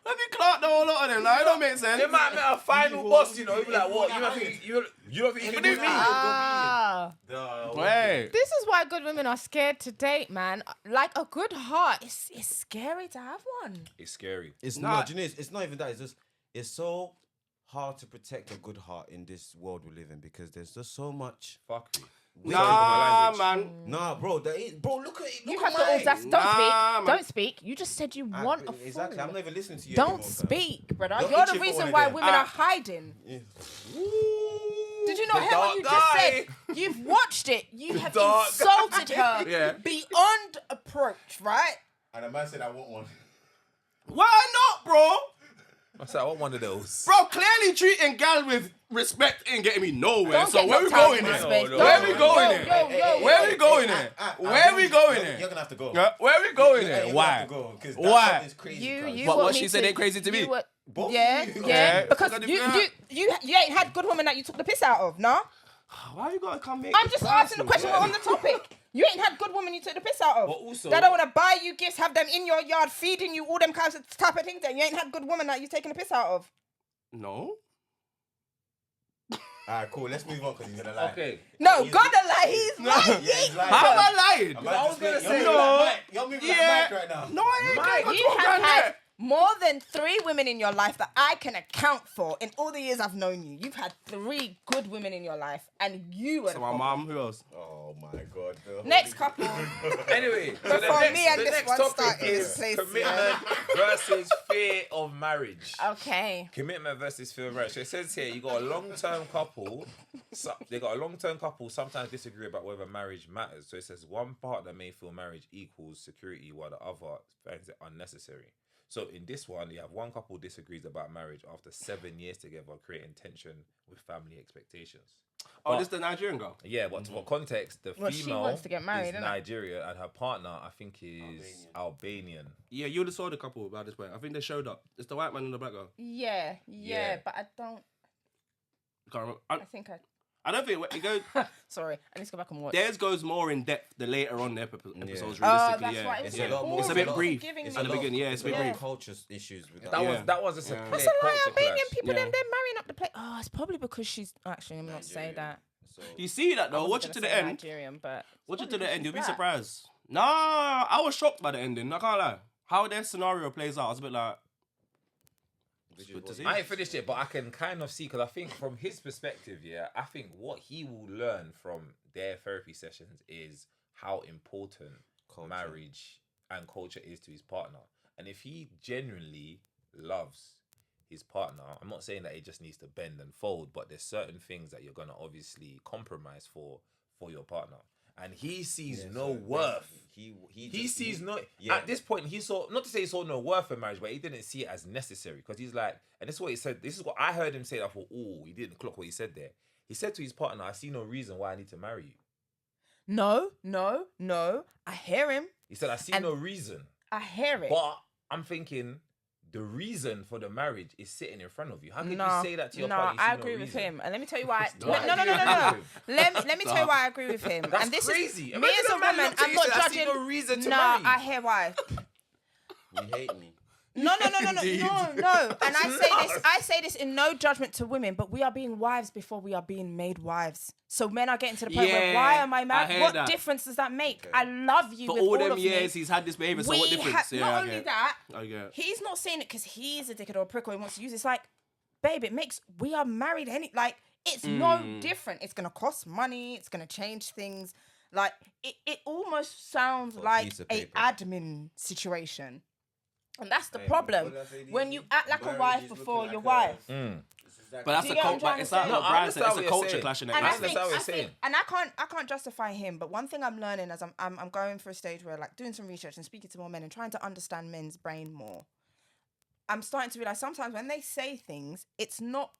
Let me clock the whole lot of them. Like, it don't make sense. It might be a final boss, you know. You'd be like, what? You don't think you don't think you can do me? Ah. Wait. This is why good women are scared to date, man. Like a good heart, it's scary to have one. It's scary. It's Nah. not. Do you know, it's not even that. It's just. It's so hard to protect a good heart in this world we live in because there's just so much. Fuck me. Nah, man. Nah, bro. Bro, look at it. You Look have at the mine. audacity. Don't Nah, speak. man. Don't speak. You just said you want a Exactly. fool. I'm not even listening to you. Don't anymore, fam. speak, brother. Don't You're itch the it for reason one why of them. women are hiding. Yeah. Did you not The hear what dark you guy. just said? You've watched it. You have dark insulted her Yeah. beyond approach, right? And a man said, "I want one." Why not, bro? I said, I want one of those. Bro, clearly treating gal with respect ain't getting me nowhere. Don't So get where we knocked out going in my here? space. No, Where no, we no. going Yo, here? yo, Where we going here? Where we going here? You're gonna have to go. Where we going You're here? gonna Why? have to go, 'cause that Why? stuff is crazy, You cuz. What want she me said ain't crazy to me? Both of Yeah, you. yeah. Yeah. Because Because you ain't had good women that you took the piss out of, no? Why you gotta come make I'm it just asking the personal, question. We're on the topic. You ain't had good women you took the piss out of. But also- they don't want to buy you gifts, have them in your yard, feeding you all them kinds of type of things. Then you ain't had good women that you taking the piss out of. No. Alright, cool. Let's move on because he's gonna lie. Okay. No, He's- God alive, he's No. lying. Yeah, he's lying. How am I lying? I'm I was about gonna to say, you're moving no. like Mike. You're moving Yeah. like Mike right now. No, I ain't Mike, got You 12 have grand had there. more than 3 women in your life that I can account for in all the years I've known you. You've had 3 good women in your life, and you were So my mum, who else? Oh my God. next couple. Anyway, so Before the me and next this one topic start in is this place, commitment versus fear of marriage. Okay. Commitment versus fear of marriage. So it says here, you got a long-term couple. They got a long-term couple. Sometimes disagree about whether marriage matters. So it says one partner may feel marriage equals security, while the other finds it unnecessary. So in this one, you have one couple disagrees about marriage after 7 years together, creating tension with family expectations. Oh, this is the Nigerian girl. Yeah, but for context, the Well, she female wants to get married, is innit? Nigeria, and her partner, I think, is Albanian. Yeah, you would have saw the couple about this way. I think they showed up. It's the white man and the black girl. Yeah, Yeah. but I don't. Can't remember. I think I don't think it goes. Sorry, I need to go back and watch. Theirs goes more in depth the later on the episodes. Realistically, that's yeah. right. It's a a lot more. It's a bit brief. Giving It's me- at the beginning, yeah, it's a bit brief. Culture issues with that. That was just a clear That's a lie. culture Albanian clash. people, Yeah. they're marrying up the place. Oh, it's probably because she's. Actually, I'm not saying that. So, You see that I though? wasn't Watch it gonna to the say end. Nigerian, but Watch it to the end. You'll be Black. surprised. Nah, I was shocked by the ending. I can't lie. How their scenario plays out, I was a bit like, which is good to what- see. I ain't finished it, but I can kind of see, because I think from his perspective, yeah, I think what he will learn from their therapy sessions is how important marriage and culture is to his partner. And if he genuinely loves his partner, I'm not saying that he just needs to bend and fold, but there's certain things that you're going to obviously compromise for your partner. And he sees no worth. He sees no. Yeah. At this point, he saw, not to say he saw no worth in marriage, but he didn't see it as necessary, because he's like, and this is what he said. This is what I heard him say. I thought, oh, he didn't clock what he said there. He said to his partner, "I see no reason why I need to marry you." no. I hear him. He said, "I see And- no reason." I hear it. But I'm thinking, the reason for the marriage is sitting in front of you. How can No, you say that to your partner? You I see agree no with reason? him, and let me tell you why. No, No. I agree Let me tell you why I agree with him. That's and this crazy. Is, me Imagine as a a man woman, looked at I'm you not and said, "I see judging. no reason to no, marry you." I hear why. You hate me. No. And I say this in no judgment to women, but we are being wives before we are being made wives. So men are getting to the point where, Yeah, why am I I married? hear What that. difference does that make? Okay. I love you for with all all them of years me. he's had this behavior, so what difference? Not I only get it. that, I get it. he's not saying it because he's a dickhead or a prick or he wants to use it. It's like, babe, we are married it's no different. It's gonna cost money, it's gonna change things. Like it almost sounds For a like piece of a paper. admin situation. And that's the Hey, problem. what did I say, When DZ? you act like a Marriage wife is before looking your like wife. But that's Do a you get what I'm culture. trying It's to like say? what No, I Brian said. understand It's a what you're culture saying. clash in And it. I understand what you're think, saying. and I can't justify him, but one thing I'm learning as I'm going through a stage where like doing some research and speaking to more men and trying to understand men's brain more. I'm starting to realize sometimes when they say things, it's not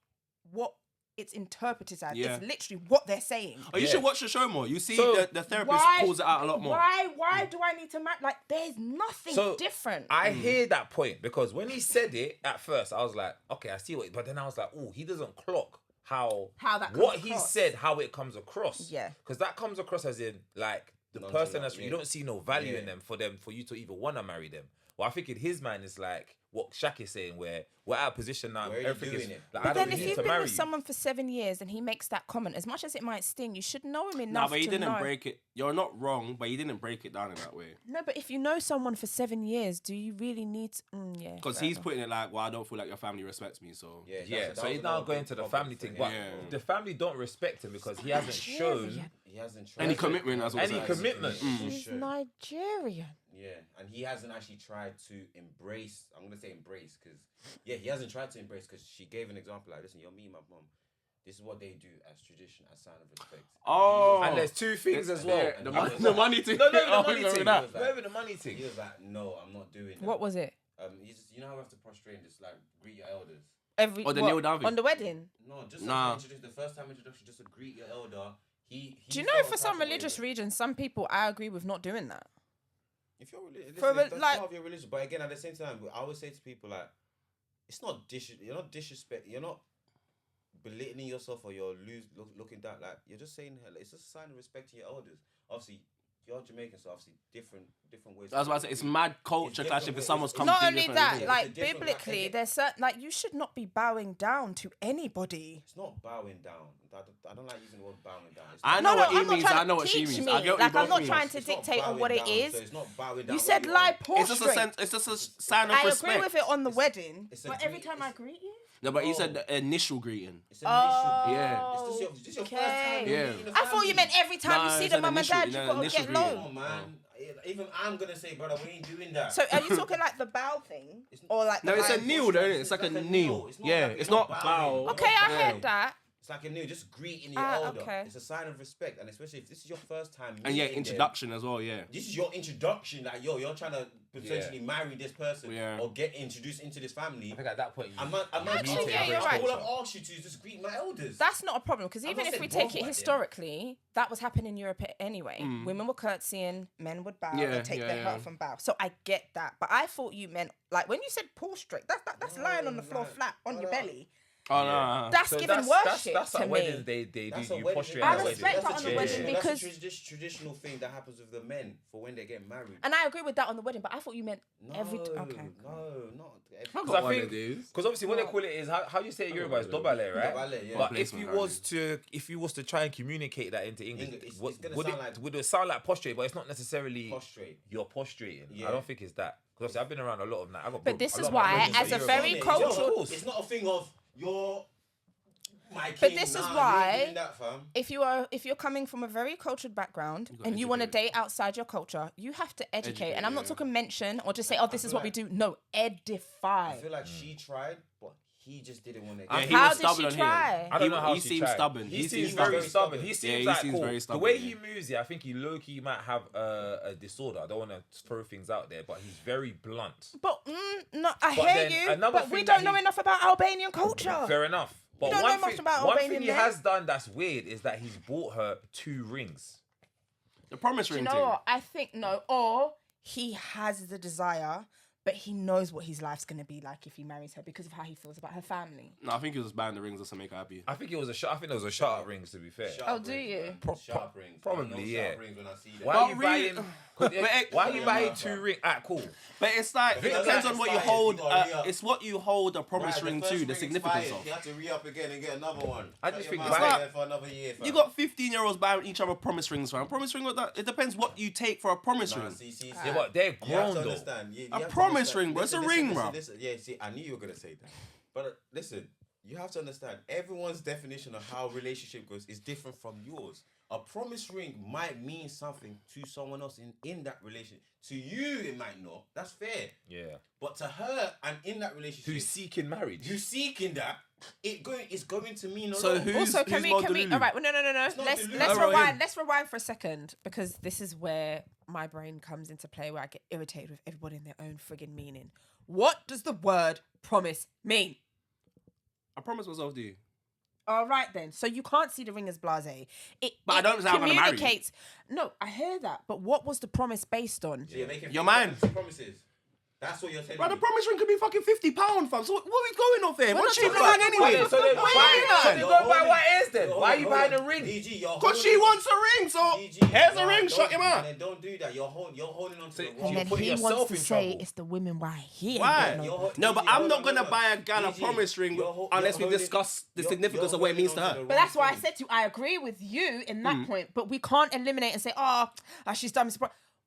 what it's interpreted as. Yeah. It's literally what they're saying. Oh, you Yeah. should watch the show more. You see, So, the therapist calls it out a lot more. Why do I need to marry? Like, there's nothing So, different. I hear that point, because when he said it at first, I was like, okay, I see what. But then I was like, oh, he doesn't clock how that comes what he across. said, how it comes across. Yeah. Because that comes across as in like the Nonchalant, person that's you yeah. don't see no value in Yeah. them for you to even want to marry them. Well, I think in his mind it's like what Shaq is saying, where we're at a position now, Where are you everything is doing it? like, But I then don't if need you've to been marry with you. someone for 7 years and he makes that comment, as much as it might sting, you should know him Nah, enough but he to didn't know. break it. You're not wrong, but he didn't break it down in that way. No, but if you know someone for 7 years, do you really need to... yeah. Because fair he's enough. putting it like, well, I don't feel like your family respects me, so. Yeah, Yeah, that so was he's another now going big to the problem family for thing, him. but Yeah. the family don't respect him because he hasn't shown. Nigerian. He hasn't tried Any to- commitment as well. Any commitment. He's Nigerian. Yeah, and he hasn't actually tried to embrace. I'm gonna say embrace because he hasn't tried to embrace because she gave an example like, listen, you're me, my mom. This is what they do as tradition, as sign of respect. Oh. And there's two things as well. Yeah, the, And money, he was the like- money thing. No, the Oh, money remember thing. that? Not even the money thing. He was like, no, I'm not doing that. What was it? You know how we have to prostrate and just like greet your elders. Every Or the kneel down thing. on the wedding. No, just Nah. the first time introduction, just to greet your elder. He Do you know felt for the some type of way religious that- regions, some people I agree with not doing that. If you're religious, For that's like- part of your religion. But again, at the same time, I always say to people like, it's not you're not disrespect. You're not belittling yourself or you're looking down. Like you're just saying, it's just a sign of respect to your elders. Obviously, you're Jamaican, so obviously different ways. That's why I say it's mad culture clash if someone's come. Not only that, It's a like different- biblically, there's certain like you should not be bowing down to anybody. It's not bowing down. I don't like using the word bowing down. It's I not- know what I'm he not means. trying I to know what she teach means. me. I get what Like, you I'm both not mean. trying to it's not dictate on bowing what it down, is. So it's not bowing down. You said lie It's just a prostrate. sense. It's just a sign of I respect. agree with it on the wedding, it's a but every greet- time I it's- greet you. No, but he said the initial greeting. It's an initial. Yeah. It's just your first Okay. time Yeah. meeting the I thought you family. meant every time Nah, you see it's the an mum and initial- dad, you no, gotta initial get greeting. low. Come on, man. Even I'm gonna say, brother, we ain't doing that. So are you talking like the bow thing, or like No, the it's a like- kneel, though, isn't it? It's like a kneel. Yeah, it's not bow. Okay, I Yeah. heard that. It's like a kneel, just greeting your elder. Okay. It's a sign of respect, and especially if this is your first time meeting And yeah, them, introduction as well. Yeah. This is your introduction. Like, you're trying to potentially marry this person or get introduced into this family. I think at that point, I'm Actually, yeah, you're right. All I've asked you to is just greet my elders. That's not a problem because I'm even not if we saying take it both, historically, that was happening in Europe anyway. Women were curtsying, men would bow, Yeah, and take their hat off and bow. So I get that, but I thought you meant like when you said prostrate. That's lying on the floor flat on your belly. Oh no. That's giving worship That's to at me. weddings they That's do a you wedding prostrate thing. I at a respect wedding. that on the wedding because- that's this traditional thing that happens with the men for when they get married. And I agree with that on the wedding, but I thought you meant every. Okay. No, not every. Because I think, because obviously what they call it is how you say it in Yoruba is dobale, right? Dobale, yeah. But if you was to try and communicate that into English, It's gonna would sound it like- would it sound like prostrate? But it's not necessarily Prostrate. You're prostrating. Yeah. I don't think it's that. Because I've been around a lot of that. But this a is lot of my why, friends are as a Yoruba. very It's cultural- not- of course. It's not a thing of you're my king. But this is Nah, you why- ain't doing that, fam. If you're coming from a very cultured background and you want to date outside your culture, you have to educate. And I'm not talking mention or just say, "Oh, this is what we do." No, edify. I feel like she tried, but he just didn't want to. Yeah, he How was did she stubborn on try? here. I don't know how he she seems tried. stubborn. He seems very very stubborn. He Yeah, seems he like seems cool. very The stubborn, way yeah. he moves, I think he low-key might have a disorder. I don't want to throw things out there, but he's very blunt. But no, I But hear then you. another But we thing don't that know he- enough about Albanian culture. Fair enough. But don't know much about one Albanian thing he men. has done that's weird is that he's bought her 2 rings. The promise Do you ring know thing. what? I think no. Or he has the desire, but he knows what his life's gonna be like if he marries her because of how he feels about her family. No, I think he was buying the rings just to make her happy. I think it was a shot. I think there was a shot at rings. To be fair, Oh, do you? Sharp rings. probably, I know yeah. Sharp rings when I see them. why are you Not really. buying? Why are you buying 2 rings? Ah, cool. But it's like it Because depends that's on what you expired, hold. you gotta re-up. It's what you hold a promise Right, ring first to, the ring significance expired. of. You have to re-up again and get another one. I just Shut think your it's mouth like- there for another year, fam. You got 15-year-olds buying each other promise rings, fam. Promise ring, what that? It depends what you take for a promise Nah, ring. see. Yeah, but they're You have grown to though. understand. You A have to promise understand. ring, bro. It's a ring, bro. Listen. Yeah, see, I knew you were gonna say that. But listen, you have to understand. Everyone's definition of how a relationship goes is different from yours. A promise ring might mean something to someone else in that relationship. To you, it might not. That's fair. Yeah. But to her and in that relationship, Who's seeking marriage? you seeking that, it's going to mean a So lot. who's Also, can we? Delulu? All right. Well, no. not Let's Delulu. let's Oh, rewind. him. Let's rewind for a second because this is where my brain comes into play, where I get irritated with everybody in their own friggin' meaning. What does the word promise mean? I promise myself to you. All right then. So you can't see the ring as blasé. But I don't say I'm gonna marry you. communicates. No, I hear that. But what was the promise based on? So you're making Your fake man. promises. That's what you're telling Bro, the me. promise ring could be fucking £50, fam. So what are we going off here? We're What's not she talking buying about- anyway? So then Why why not? so you go buy what it is then? Why are you buying a ring? DG, you're Because she holding- wants a ring, so DG, here's a nah, ring, don't- shut him out. man, Don't do that. You're holding on to So the you wrong. And then putting he yourself wants to in say trouble. it's the women why he ain't Why? got You're No, but DG, I'm hold not on, gonna hold on. buy a gal a DG, promise ring you're unless we holding- discuss the you're- significance you're of what it means holding to on her. the But that's wrong why I thing. said to you, I agree with you in that point, but we can't eliminate and say, she's done this.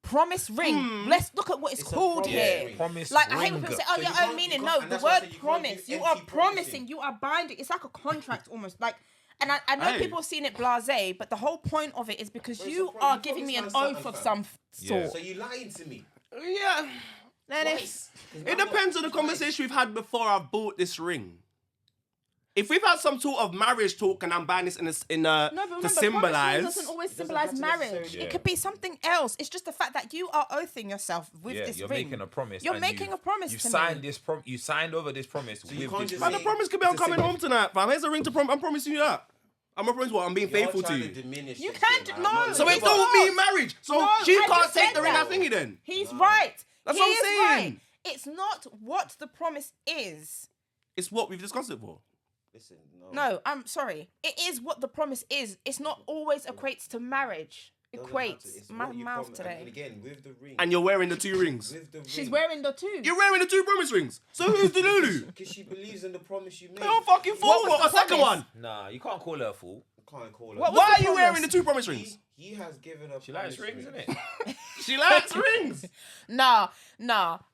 Promise ring. Let's look at what it's It's a called promise here. ring. Promise Like, I hate when ring. people say, So your you own can't- meaning. you No, can't- the and that's why I word said you can't promise. do You empty are promising. promising. You are binding. It's like a contract almost. Like, and I know Hey. people have seen it blasé, but the whole point of it is because But it's you a pro- are you giving me an promised oath man of something, some Yeah. sort. So you lying to me. Yeah. Then Twice. It depends on the conversation we've had before I've bought this ring. If we've had some sort of marriage talk and I'm buying this No, but to remember, promise ring symbolize. doesn't always doesn't symbolize have to marriage. necessarily- It could be something else. It's just the fact that you are oathing yourself with Yeah, this you're ring. making a promise. You're and making a promise You've to signed me. this you signed over this promise you with can't this just Man, ring. the promise could be I'm It's a coming home tonight, fam. Here's a ring to I'm promising you that. I'm a promise what? I'm being You're faithful to trying you. diminish You this can't- thing, man. no. I'm not So gonna it lie. don't mean marriage. So No, she I can't just take said the ring that. I thingy then. He's right. That's He what I'm is saying. right. It's not what the promise is. It's what we've discussed it for. Listen, No, I'm sorry. It is what the promise is. It's not always equates to marriage. equates. It's My what you mouth today. And again, with the ring. And you're wearing the 2 rings. With the She's ring, wearing the 2. You're wearing the 2 promise rings. So who's the Lulu? Because she believes in the promise you made. You're a fucking fool. What was What, the a second promise? one? Nah, you can't call her a fool. Can't call her. What was Why the are you promise? wearing the 2 promise rings? He has given her. She likes promise rings, innit? She likes rings. Nah,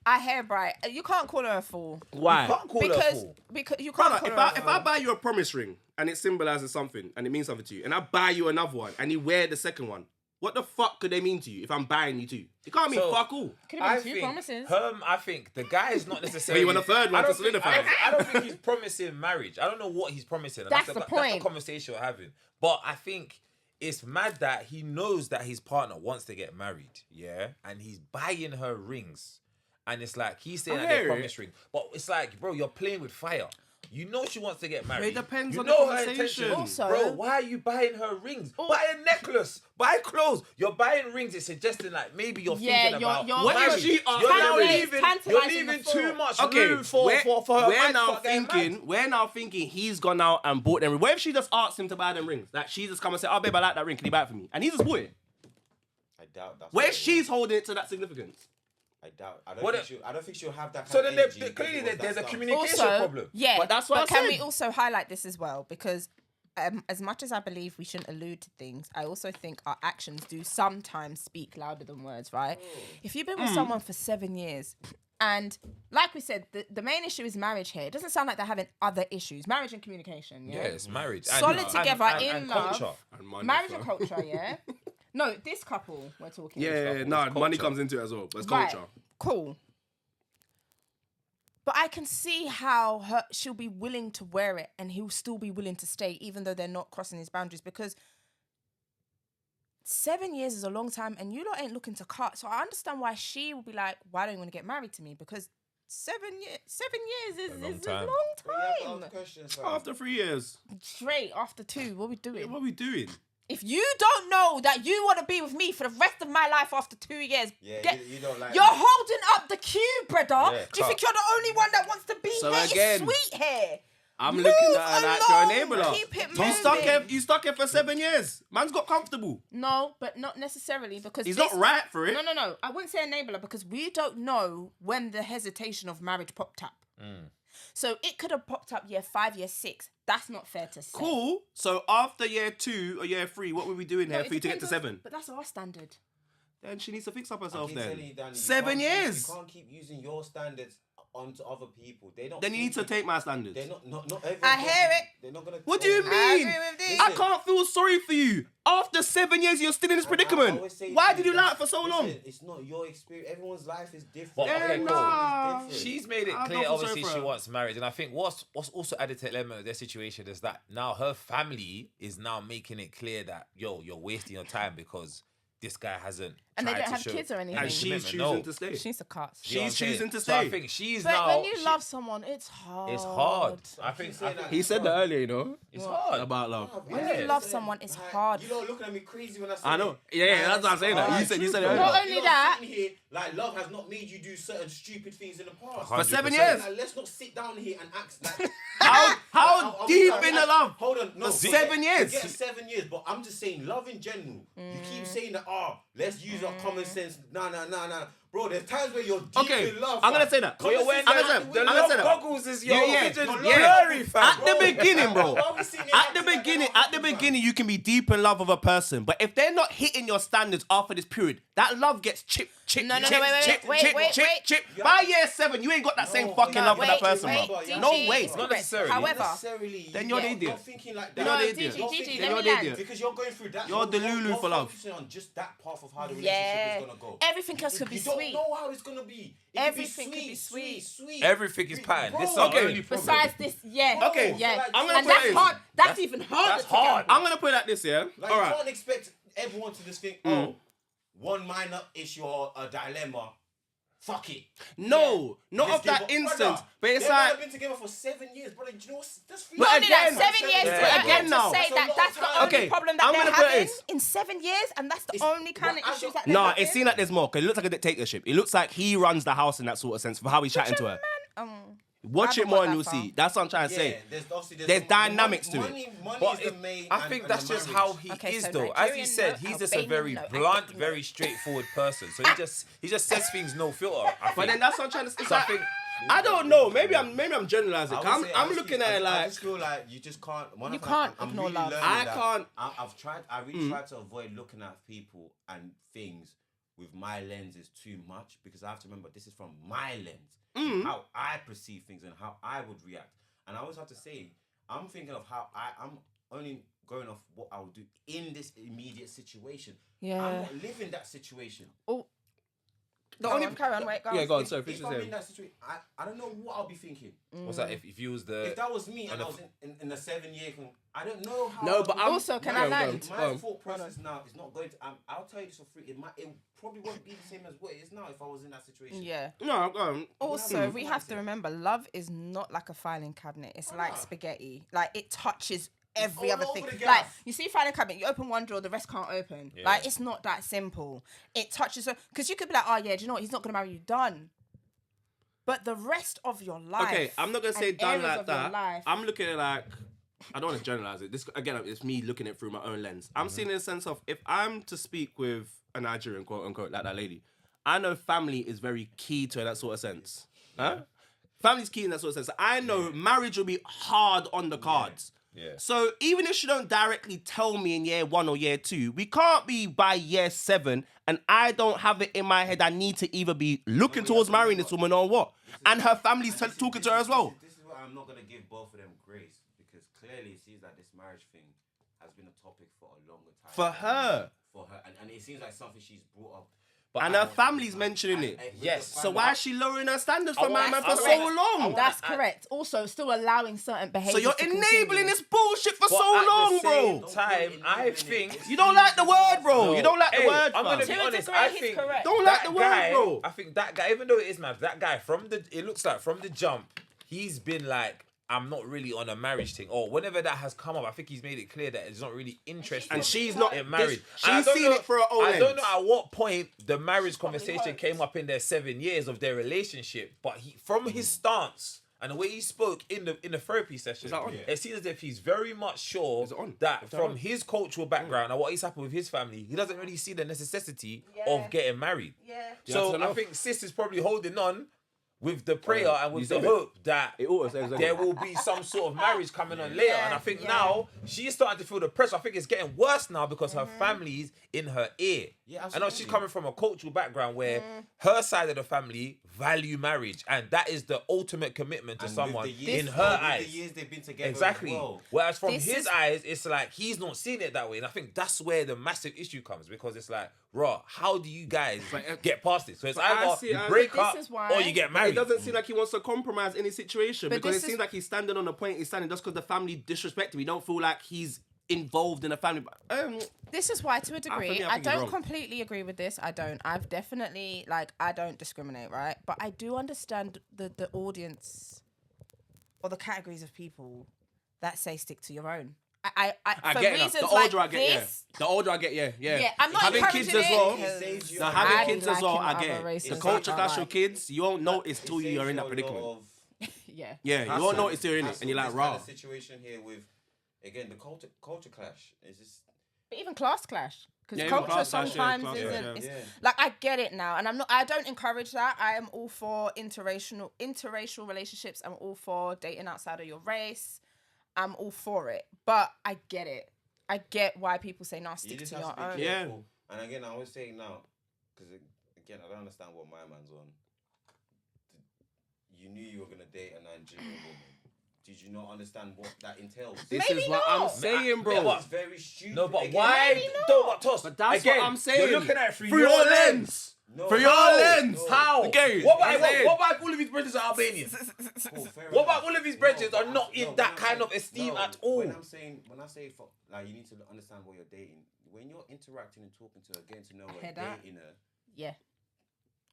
I hear bright. You can't call her a fool. Why? You can't call her a fool. Because you can't Brother, call if her a I fool. buy you a promise ring and it symbolizes something and it means something to you, and I buy you another one and you wear the second one, what the fuck could they mean to you if I'm buying you 2? It can't mean So- fuck all. Could have been 2 promises. I think the guy is not necessarily. you want a third one I don't to think- solidify. I don't think he's promising marriage. I don't know what he's promising. And That's the That's point. the conversation we're having. But I think it's mad that he knows that his partner wants to get married, yeah, and he's buying her rings, and it's like he's saying I that they're hear it. promise ring, but it's like, bro, you're playing with fire. You know she wants to get married. It depends you on the know her conversation. intentions. Also- Bro, why are you buying her rings? Buy a necklace. Buy clothes. You're buying rings. It's suggesting like maybe you're Yeah, thinking you're- about you're- What if marriage. she asked You're now marriage? leaving. You're Tantalising leaving the too thought. much Okay, room for her we're mind to now start getting mad. we're now thinking he's gone out and bought them. What if she just asked him to buy them rings? Like she just come and say, "Oh, babe, I like that ring. Can you buy it for me?" And he just bought it. I doubt that's. Where what it she's is. holding it to that significance. I doubt. I What don't think she'll have that. Kind So of then energy clearly if it was there's that a stuff. communication Also, problem. yeah, But that's what I can said. we also highlight this as well? Because as much as I believe we shouldn't allude to things, I also think our actions do sometimes speak louder than words, right? If you've been with someone for 7 years, and like we said, the main issue is marriage here. It doesn't sound like they're having other issues. Marriage and communication, yeah? Yes, marriage. Solid together in love. culture. Marriage and culture, yeah? No, this couple we're talking Yeah, no, money comes into it as well, but it's Right, culture. cool. But I can see how she'll be willing to wear it and he'll still be willing to stay, even though they're not crossing his boundaries. Because 7 years is a long time and you lot ain't looking to cut. So I understand why she will be like, why don't you want to get married to me? Because 7 years is long a time. long But you have to time. ask questions, fam. After 3 years, Straight after 2, what are we doing? what are we doing? If you don't know that you want to be with me for the rest of my life after 2 years, Yeah, you don't like. you're me. holding up the cube, brother. Yeah, Do you think cut. you're the only one that wants to be So here? again, It's sweet here. I'm Move looking at her like along. you're an enabler. Keep it You stuck here for 7 years. Man's got comfortable. No, but not necessarily because He's this- not right for it. No. I wouldn't say enabler because we don't know when the hesitation of marriage popped up. So it could have popped up year 5, year 6. That's not fair to say. Cool. So after year 2 or year 3, what were we doing No, here it for you to get to depends on- 7? But that's our standard. Then she needs to fix up I herself keep telling then. you, Danny, you 7 can't years. You can't keep using your standards onto other people. They don't. Then you need to take my standards. They're not everyone. I hear it. They're not gonna. What do you I mean? agree with this. I can't feel sorry for you. After 7 years, you're still in this I predicament. always say Why to did you you lie that- for so listen, long? It's not your experience. Everyone's life is different. But, okay, Everyone's cool. life is different. She's made it I clear, don't feel sorry obviously, for she her. wants marriage. And I think what's also added to the element of their situation is that now her family is now making it clear that, yo, you're wasting your time because this guy hasn't And they tried don't to have show- kids or anything. And And she's commitment, choosing no. to stay. She needs to cut. You know what I'm She's choosing saying? to So I stay. think she's But now... when you she- love someone, it's hard. It's hard. I keep think saying that. He said that earlier, you know, it's hard. about love. When Yeah. you love someone, it's hard. You don't looking at me crazy when I say I know. it. Yeah, that's what I'm saying. Alright, You said it Not earlier. only You're that- sitting here, like love has not made you do certain stupid things in the past. For 7 100%. years. Like, let's not sit down here and act like. How Are we deep sorry? in the love? Hold on, no. For 7 years. Forget 7 years, but I'm just saying love in general. You keep saying that, let's use our common sense. Nah. Bro, there's times where you're deep Okay, in love. I'm gonna fam. say that. But you're wearing I'm the, gonna say- the I'm gonna love say that. goggles is your Yeah. vision Your blurry, fam. At the beginning, bro. Why are we sitting here At the acting like beginning, that? at the beginning, you can be deep in love with a person, but if they're not hitting your standards after this period, that love gets chip. No, chip, wait. chip. Wait. By year 7, you ain't got that same fucking love for that person, wait, bro. DG, No it's way. correct. Not necessarily. However, Necessarily. Then you're the You're idiot. thinking like Then that. you're the idiot. DG, You're let thinking- me You're the land. idiot. Because you're going through that. You're Delulu for love. focusing on just that path of how the relationship Yeah. is gonna go. Everything else could be you sweet. don't know how it's gonna be. It Everything could be sweet. sweet. Everything is patterned. This is Bro, our okay. only problem. Besides this, yeah. Okay, Yeah. I'm gonna And put it that's in. hard. That's even harder. That's to get hard. on. I'm gonna put it like this, yeah? Like All you right. can't expect everyone to just think, one minor issue or a dilemma. Fuck it. No, not Let's of that give up. instance. Brother, but it's they might like, have been together for 7 years, brother. Do you know what's that's free? But Not only that, again- 7 years Yeah. to, But again to now- say That's a that lot that's of the time. only Okay, problem that I'm they're gonna put it having this. in 7 years, and that's the It's- only kind but of I issues don't- that they're nah, having. it seems like there's more. Cause it looks like a dictatorship. It looks like he runs the house in that sort of sense for how he's chatting to her. Watch I it more haven't and got you'll that see. That's what I'm trying to say. There's There's dynamics to it. Money But is the main. I think that's the just marriage. how he Okay, is, so though. As he Nigerian said, no, he's just a very Albanian no, blunt, African very straightforward person. So he just says things no filter. But then that's what I'm trying to say. So I think I don't know. Maybe I'm generalizing. I would I'm say, I looking at it I like just feel like you just can't. You can't I'm ignore really love. learning I that. can't- I've tried. I really tried to avoid looking at people and things with my lenses too much because I have to remember this is from my lens, how I perceive things and how I would react. And I always have to say, I'm thinking of how I'm only going off what I would do in this immediate situation. Yeah. I'm not living that situation. Oh. Go on, carry on, wait, go on. Yeah, go on. If, Sorry, if finish I'm this. in that situation, I don't know what I'll be thinking. what's that? If you was the If that was me and I was in a 7-year, I don't know how. No, but I'm Also, can I land? My thought process now is not going to. I'll tell you this for free. It probably won't be the same as what it is now if I was in that situation. Yeah. No, go on. Also, we have to remember, love is not like a filing cabinet. It's like spaghetti. Like, it touches every all other over thing. the gas. Like, you see filing cabinet, you open one drawer, the rest can't open. Like, it's not that simple. It touches, because you could be like, oh yeah, do you know what? He's not going to marry you. Done. But the rest of your life. Okay, I'm not gonna say and done areas like of your that. life- I'm looking at it like I don't want to generalize it. This again, it's me looking at it through my own lens. I'm seeing it in the sense of if I'm to speak with a Nigerian, quote unquote, like that lady, I know family is very key to that sort of sense. Huh? Family's key in that sort of sense. I know marriage will be hard on the cards. Yeah. So even if she don't directly tell me in year 1 or year 2, we can't be by year 7 and I don't have it in my head I need to either be looking towards marrying this woman or what. And her family's talking to her as well. This is why I'm not gonna give both of them grace because clearly it seems that this marriage thing has been a topic for a longer time. For her. And it seems like something she's brought up. And her family's mentioning it. Yes. So why is she lowering her standards for I my want- man I for want- so long? That's correct. Also, still allowing certain behaviours. So you're to enabling continue. this bullshit for But so at the long, same bro. time, I think You don't like the word, bro. No. You don't like the Hey, word, I'm gonna fam. be To a honest. degree, I he's think correct. Don't like that the word, guy, bro. I think that guy, even though it is mad, that guy it looks like from the jump, he's been like, I'm not really on a marriage thing, or whenever that has come up, I think he's made it clear that he's not really interested. And she's not in marriage. this- And I she's don't seen know- it for her own I don't lens. know at what point the marriage probably conversation hoped. came up in their 7 years of their relationship, but from his stance and the way he spoke in the therapy session, that on? it seems as if he's very much sure Is it on? that Is that from on? his cultural background and what he's happened with his family, he doesn't really see the necessity Yeah. of getting married. Yeah. So turn I off. think sis is probably holding on with the prayer and You with the said it. hope that It auto says there will be some sort of marriage coming on later. And I think now she's starting to feel the pressure. I think it's getting worse now because her family's in her ear. Yeah, I know she's absolutely. coming from a cultural background where her side of the family value marriage, and that is the ultimate commitment to And someone with the years, in her with eyes. the years they've been together. Exactly. As well. Whereas from This his is- eyes, it's like he's not seeing it that way. And I think that's where the massive issue comes because it's like, raw, how do you guys get past this? So it's But I either see- you I- break But up this is why- or you get It married. doesn't seem like he wants to compromise any situation But because this it is- seems like he's standing on the point he's standing just because the family disrespect him. We don't feel like he's involved in a family. This is why, to a degree, think I you're don't wrong. completely agree with this. I don't. I've definitely, I don't discriminate, right? But I do understand the audience or the categories of people that say stick to your own. I I for get it. reasons The older like I get, this, The older I get, yeah. Yeah, I'm not having kids encouraging as it well. because saves you No, a having I kids like as well, him I other get it. races The that culture I clash like. with kids, you won't notice It till saves you're in you that a lot predicament. of yeah. Yeah, you hassle. won't notice you're in it, Hassle. and you're like, This raw. kind of situation here with, again, the culture clash. Is just But even class clash, because Yeah, even culture class clash, yeah, sometimes class isn't. clash, It's, yeah. Like I get it now, and I don't encourage that. I am all for interracial relationships. I'm all for dating outside of your race. I'm all for it, but I get it. I get why people say, "No, you stick just to have your to be own." Yeah. careful. And again, I always say now, because again, I don't understand what my man's on. You knew you were gonna date a Nigerian woman. Did you not understand what that entails? This Maybe is what not. I'm saying, bro. Yeah, It's very stupid. No, but Again, why? Maybe not. Don't what toss. But that's Again, what I'm saying. You're looking at it through Through your your lens. lens. No, For your how? lens. No. How? Okay, What I'm about saying. what about all of his brothers are Albanians? Cool, fair What enough. about all of his brethren are but not in when that I'm kind of saying- esteem no, at all? When I say for, like, you need to understand what you're dating. When you're interacting and talking to her, getting to know her, hear that. dating her. Yeah.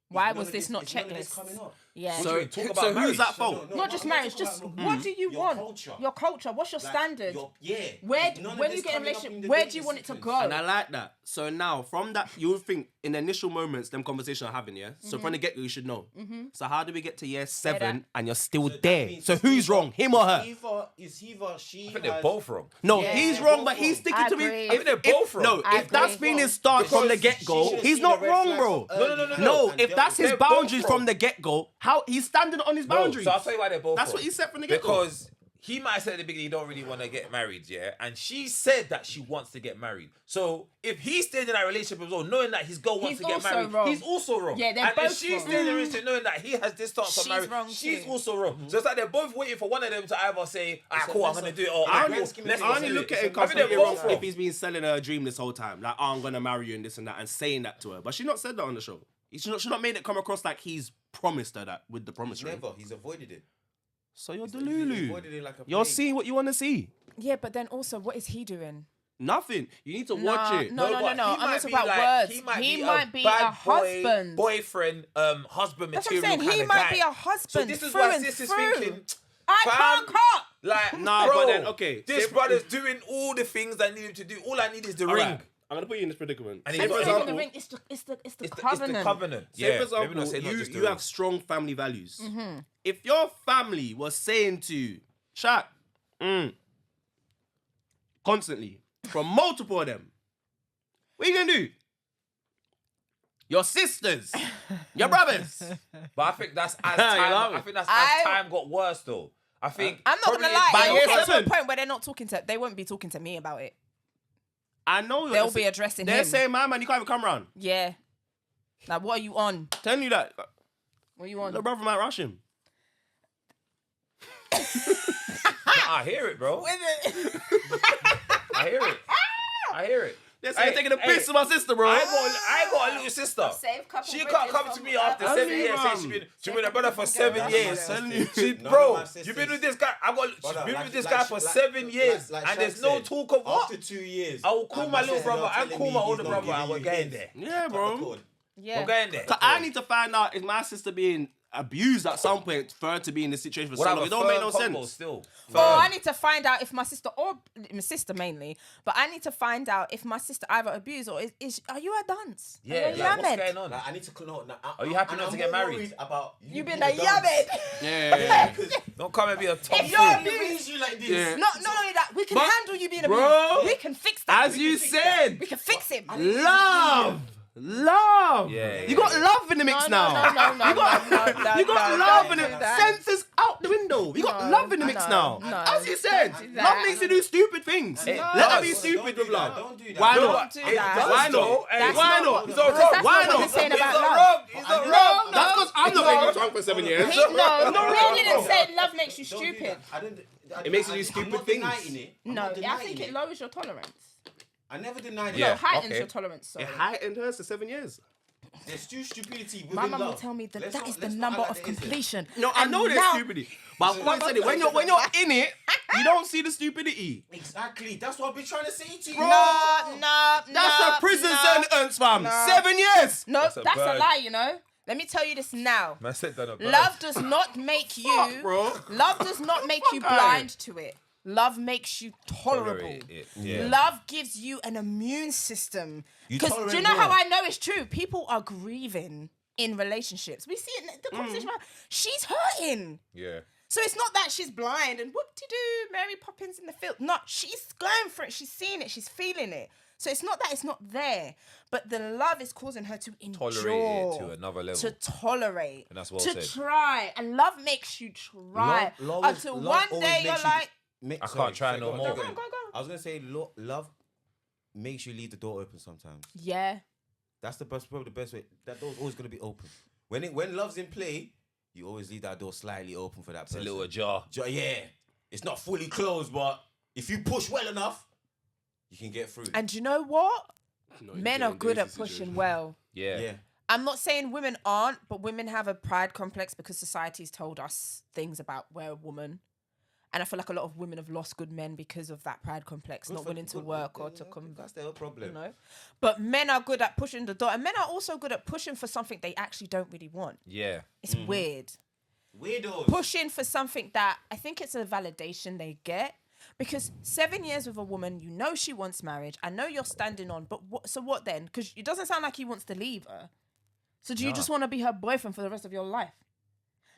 Why none was of this not it's none of this checklist? coming up. Yeah. So, Talk about so who's marriage. that No, fault? no, Not just I'm not marriage, talking just about what do you your want? Culture. Your culture. What's your Like, standard? yeah. Where None of when this you get in a coming up in relationship, the where do dating you want it to sequence. go? And I like that. So now, from that, you would think in the initial moments, them conversations are having, yeah? So from the get-go, you should know. So how do we get to year 7 and you're still there? So who's wrong, him or her? Is he or she? I think they're both wrong. No, Yeah. he's wrong, but he's sticking I to me. agree. I think they're both wrong. No, I if that's agree. been his start from the get-go, should've he's seen not the red wrong, flags bro. early. No, and if dealt that's with his it. both boundaries wrong. from the get-go, how he's standing on his No, boundaries. so I'll tell you why they're both That's wrong. what he said from the get-go. Because he might have said at the beginning he don't really want to get married, yeah? And she said that she wants to get married. So if he stayed in that relationship as well, knowing that his girl wants He's to get also married, wrong. he's also wrong. Yeah, they're and both if she's wrong. staying in the relationship knowing that he has this stance She's on marriage, wrong she's too. also wrong. So it's like they're both waiting for one of them to either say, cool, I'm going to do it, or I cool, only, let's I only do look it. at it I think they're both wrong. if he's been selling her a dream this whole time. Like, oh, I'm going to marry you and this and that, and saying that to her. But she not said that on the show. She not made it come across like he's promised her that with the promise ring. Never. He's avoided it. So you're He delulu. avoided it like a You're plague. seeing what you want to see. Yeah, but then also, what is he doing? Nothing. You need to watch it. No. but he I'm might not talking be about like- words. He He might might be be a bad a husband. boyfriend, husband That's what I'm material saying. kind He of might guy. be a So husband this is through why and sis is through. thinking, I fam, can't cut. like, Nah, bro, but then, okay, this say- brother's doing all the things that I need him to do. All I need is the All ring. right. I'm gonna put you in this predicament. And Say he's for got- example, the ring. It's the It's the covenant. covenant. say Yeah, for maybe not example, say not just the you ring. have strong family values. If your family was saying to you, Shaq, constantly from multiple of them, what are you gonna do? Your sisters, your brothers. But I think that's as You time. love it. I think that's I- as time got worse though. I think I'm not gonna probably lie. by It'll year get to a 7. point where they're not talking to. They won't be talking to me about it. I know They'll be addressing They're him. saying, man, you can't even come round. Yeah. Like, what are you on? Telling you that What are you on? the brother might rush him. I hear it, bro. I hear it. I hear it. They're saying Hey, taking a piss hey, to my sister, bro. I ain't got a little sister. Save couple She can't bridges come to from me the after other. 7 years saying she been a brother for 7 That's years. my sister. She, None of bro, my you've been sisters- with this guy. Brother, Been like- with this like- guy for like- 7 years, like and Shaq there's no said, talk of what. After 2 years, I will call and my my little sister brother and telling call me my he's older not brother, giving and we're you going his. there. Yeah, Cut the bro. cord. Yeah. We're going there. So I need to find out, is my sister being abused at some point for her to be in this situation for so long? It don't make no sense. Still. Or I need to find out if my sister, or my sister mainly, but I need to find out if my sister either abused or is are you a dance? Yeah, Are you like, what's yammed? going on? Like, I need to know. Are you happy not to get married? About You been being a the dance. yammed. Yeah. Don't come and be a top If fool. you're He raised you like this. Yeah. Not only that, we can But- handle you being abused. Bro, We can fix that. As you said, we can fix it. love. Love. Yeah, You got love in the mix now. No, You got love in the senses out the window. You got No, love in the mix no, now. no. As you said, Don't do that. love makes you do stupid things. It Let her does. be stupid with love. Don't do that. Why No, not? do it that. does Why though. not? Hey, Why not not? what- He's because not wrong. that's Why not what not? he's saying He's about not love. wrong. He's not wrong. That's because I'm not getting drunk for 7 years. No, we didn't say love makes you Don't do stupid. that. It makes you do I'm stupid not things. denying it. I'm No, not I denying think it it. lowers your tolerance. I never denied Yeah. No, it. heightens okay. your tolerance. Sorry. It heightened hers to 7 years. There's still stupidity within My mum will love. tell me that Let's that not- is the let's not number act of like there isn't. completion. No, I And know there's now- stupidity. But I've always said it. When you're in it, you don't see the stupidity. Exactly. That's what I've been trying to say to you. Bro, No, That's a prison sentence, fam. no. 7 years. No, That's that's a a bird. lie, you know. Let me tell you this now. Man said that a bird. Love does not make you. bro. Love does not make you Fuck outta blind to it. Love makes you tolerable. Tolerate it, yeah. Love gives you an immune system. You Because do tolerate you know how more. I know it's true? People are grieving in relationships. We see it in the conversation about she's hurting. Yeah. So it's not that she's blind and whoop-de-doo, Mary Poppins in the field. No, she's going for it. She's seeing it. She's feeling it. So it's not that it's not there, but the love is causing her to endure. Tolerate it to another level. To tolerate. And that's well to said. try. And love makes you try. Until one day you're like, I can't try no more. go, go, go. I was gonna say love makes you leave the door open sometimes. Yeah. That's probably the best way. That door's always gonna be open. When love's in play, you always leave that door slightly open for that It's a person. little ajar. Yeah, it's not fully closed, but if you push well enough, you can get through. And you know what? Men are good at pushing well. Yeah. yeah, I'm not saying women aren't, but women have a pride complex because society's told us things about we're a woman. And I feel like a lot of women have lost good men because of that pride complex, not willing to work or to come. That's their problem. You know? But men are good at pushing the door, and men are also good at pushing for something they actually don't really want. Yeah. It's weird. Weirdos. Pushing for something that I think it's a validation they get. Because 7 years with a woman, you know she wants marriage. I know you're standing on, but what then? Because it doesn't sound like he wants to leave her. So do you just want to be her boyfriend for the rest of your life?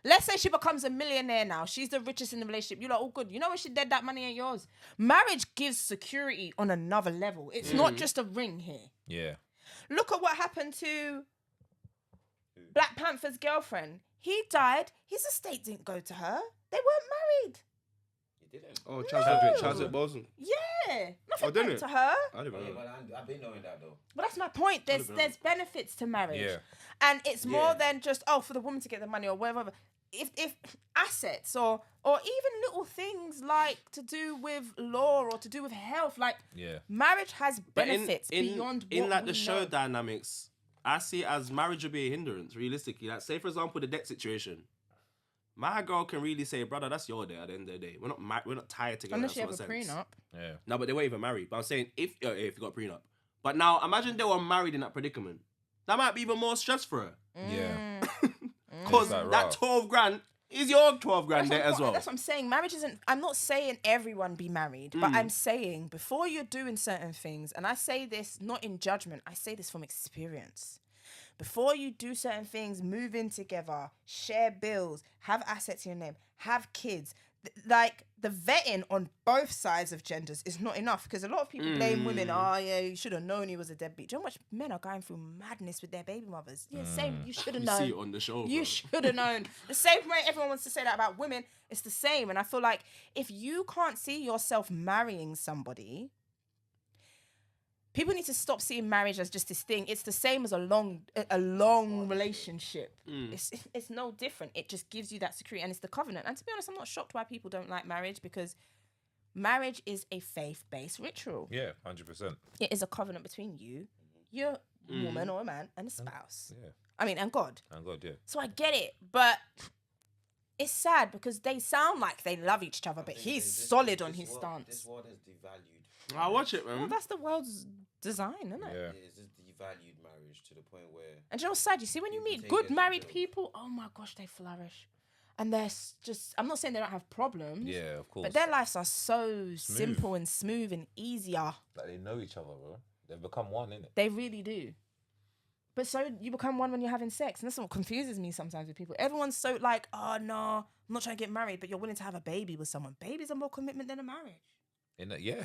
Let's say she becomes a millionaire now. She's the richest in the relationship. You're like, oh, good. You know when she dead, that money ain't yours. Marriage gives security on another level. It's not just a ring here. Yeah. Look at what happened to Black Panther's girlfriend. He died. His estate didn't go to her. They weren't married. He didn't. Oh, Chadwick Boseman. Yeah. Nothing didn't went it? to her. I didn't know. I've been knowing that though. But that's my point. There's benefits to marriage. Yeah. And it's more than just, for the woman to get the money or whatever. If assets or even little things like to do with law or to do with health, like marriage has benefits beyond what in like we the show know. dynamics. I see it as marriage would be a hindrance, realistically. Like, say for example, the debt situation. My girl can really say, brother, that's your day at the end of the day. We're not tied together. Unless you have a sense. prenup. Yeah. No, but they weren't even married. But I'm saying if you got a prenup. But now imagine they were married in that predicament. That might be even more stress for her. Yeah. Because like, that 12 grand is your 12 grand That's there as well. That's what I'm saying. Marriage isn't... I'm not saying everyone be married, but I'm saying before you're doing certain things, and I say this not in judgment, I say this from experience. Before you do certain things, move in together, share bills, have assets in your name, have kids. Like, the vetting on both sides of genders is not enough because a lot of people blame women. Oh, yeah, you should have known he was a deadbeat. Do you know how much men are going through madness with their baby mothers? Yeah, same. You should have known. See it on the show. You should have known. The same way everyone wants to say that about women, it's the same. And I feel like if you can't see yourself marrying somebody, people need to stop seeing marriage as just this thing. It's the same as a long relationship. It's no different. It just gives you that security and it's the covenant. And to be honest, I'm not shocked why people don't like marriage because marriage is a faith-based ritual. Yeah, 100%. It is a covenant between you, your woman or a man, and a spouse. Yeah. I mean, and God. And God, yeah. So I get it, but it's sad because they sound like they love each other, but he's solid on his stance. This world has devalued. I watch it, man. Well, that's the world's design, isn't it? Yeah. It's just devalued marriage to the point where... And you know what's sad? You see, when you People meet take good it as a married joke. people, oh my gosh, they flourish. And they're just, I'm not saying they don't have problems. Yeah, of course. But their lives are so simple and smooth and easier. Like, they know each other, bro. They've become one, innit? They really do. But so you become one when you're having sex. And that's what confuses me sometimes with people. Everyone's so like, oh, no, I'm not trying to get married, but you're willing to have a baby with someone. Babies are more commitment than a marriage. Yeah.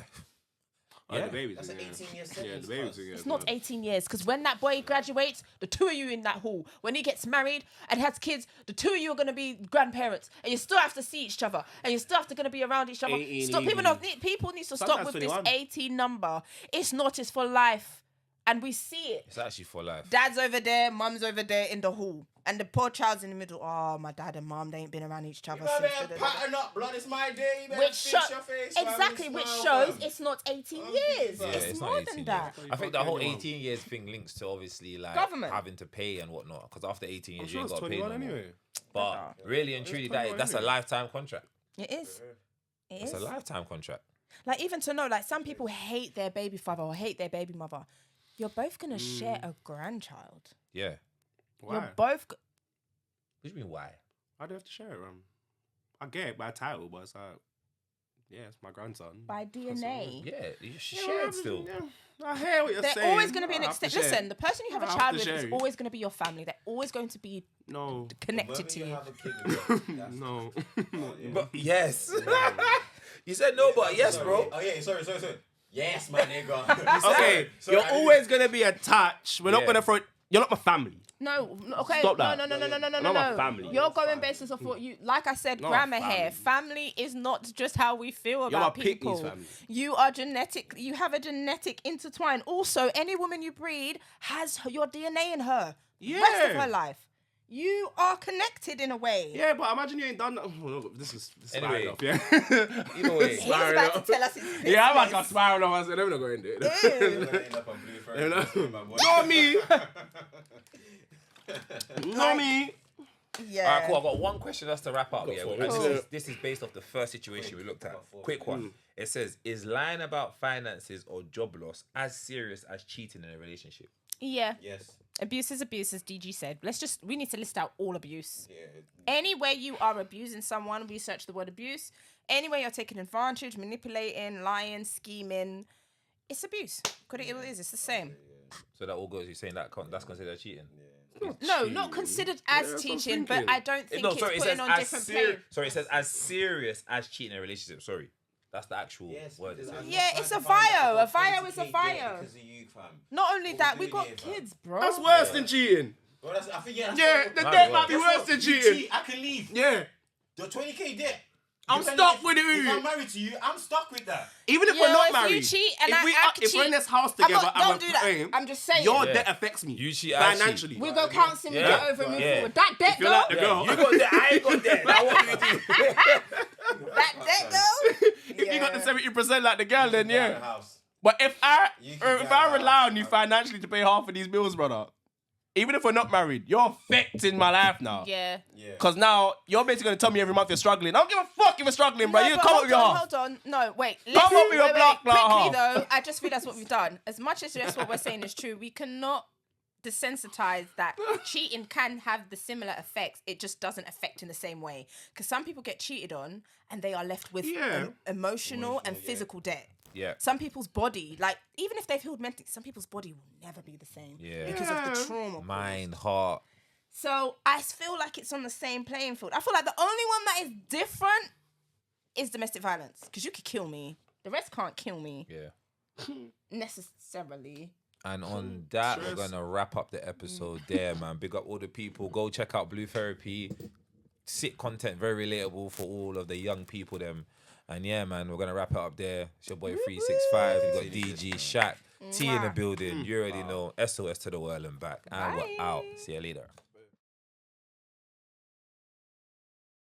Oh, the babies. That's an 18-year sentence. Yeah, the babies. It's not 18 years because when that boy graduates, the two of you in that hall, when he gets married and has kids, the two of you are going to be grandparents and you still have to see each other and you still have to going to be around each other. 18 Stop. People need to stop with 21. this 18 number. It's not. It's for life. And we see it. It's actually for life. Dad's over there, mum's over there in the hall. And the poor child's in the middle. Oh, my dad and mum, they ain't been around each other since. Pattern up, blood. It's my day. You better Which fix your face, man. exactly, It's which now, shows fam. it's not 18 Yeah, years. it's It's not more 18 than that. I think the whole 18 years thing links to obviously like Government. having to pay and whatnot. Because after 18 years, I'm sure you ain't it's got to pay 21 no more. anyway. But really and truly, that's a lifetime contract. It is. It It's is. a lifetime contract. Like, even to know, like, some people hate their baby father or hate their baby mother. You're both going to share a grandchild. Yeah. Why? You're both... What do you mean, why? I do have to share it, man. I get it by title, but it's like, yeah, it's my grandson. By DNA. Yeah, you should share it still. Yeah, I hear what you're saying. They're always going to be an I have to extension. share. Listen, the person you have I a have child to with share is it. always going to be your family. They're always going to be No. connected to The you. moment you have a kid with them, No. But yes. You said no, but yes, bro. Oh, yeah, sorry. Yes, my nigga. Okay, Sorry, you're always going to be attached. We're not Yeah. going to throw it. You're not my family. No, okay. Stop that. No. Not my family. You're going basis of what you, like I said, Not grammar my here. family. Family is not just how we feel You're about my Pickney's people. family. You are genetic. You have a genetic intertwine. Also, any woman you breed has your DNA in her. Rest of Yeah. her life. You are connected in a way. Yeah, but imagine you ain't done that. Oh, look, this is Anyway. off, yeah. Either way. He's about to tell us his business. Yeah, I'm like a spiral off. I said, let me not go into it. Ew. Not me. Not me. Yeah. All right, cool. I've got one question just to wrap up. Yeah, for it. and Cool. this is based off the first situation we looked at. Quick one. It says, is lying about finances or job loss as serious as cheating in a relationship? Yeah. Yes. Abuse is abuse, as DG said. We need to list out all abuse. Yeah. Any way you are abusing someone, research the word abuse. Any way you're taking advantage, manipulating, lying, scheming, it's abuse. It is. It's the same. So that all goes. You're saying that's considered cheating? No, not considered as cheating, but I don't think it's putting on different plane. Sorry, it says as serious as cheating in a relationship. Sorry. That's the actual word. Yeah, it's a fire. A fire is a fire. Because of you, fam. Not only that, we got kids, bro. That's worse than cheating. Bro, I think, that's The debt might be worse than cheating. I can leave. Yeah. The 20k debt. I'm stuck with it. If I'm married to you, I'm stuck with that. Even if we're not if married, you cheat and if we're in this house together, don't do that. I'm just saying. Your debt affects me. You cheat, I financially. cheat. We go counselling, we get over and move forward. That debt, You're like the girl. You got that, I ain't got that. Now what do you do? that debt, though. If you got the 70% like the girl, then yeah. House. But if I can get rely on you financially to pay half of these bills, brother, even if we're not married, you're affecting my life now. Yeah. Because now you're basically going to tell me every month you're struggling. I don't give a fuck if you're struggling, bro. You come up with your half. Hold on. No, wait. Come up with your block, Quickly, though, I just realised what we've done. As much as that's what we're saying is true, we cannot desensitize that cheating can have the similar effects. It just doesn't affect in the same way. Because some people get cheated on and they are left with emotional and physical debt. Yeah. Some people's body, like, even if they've healed mentally, some people's body will never be the same. Yeah. Because of the trauma. Mind, heart. So I feel like it's on the same playing field. I feel like the only one that is different is domestic violence. Because you could kill me. The rest can't kill me. Yeah. Necessarily. And on that, we're going to wrap up the episode there, man. Big up all the people. Go check out Blue Therapy. Sick content, very relatable for all of the young people, them. And yeah, man, we're going to wrap it up there. It's your boy 365. We got DG, Shaq, T in the building. You already know. SOS to the world and back. And we're out. See you later.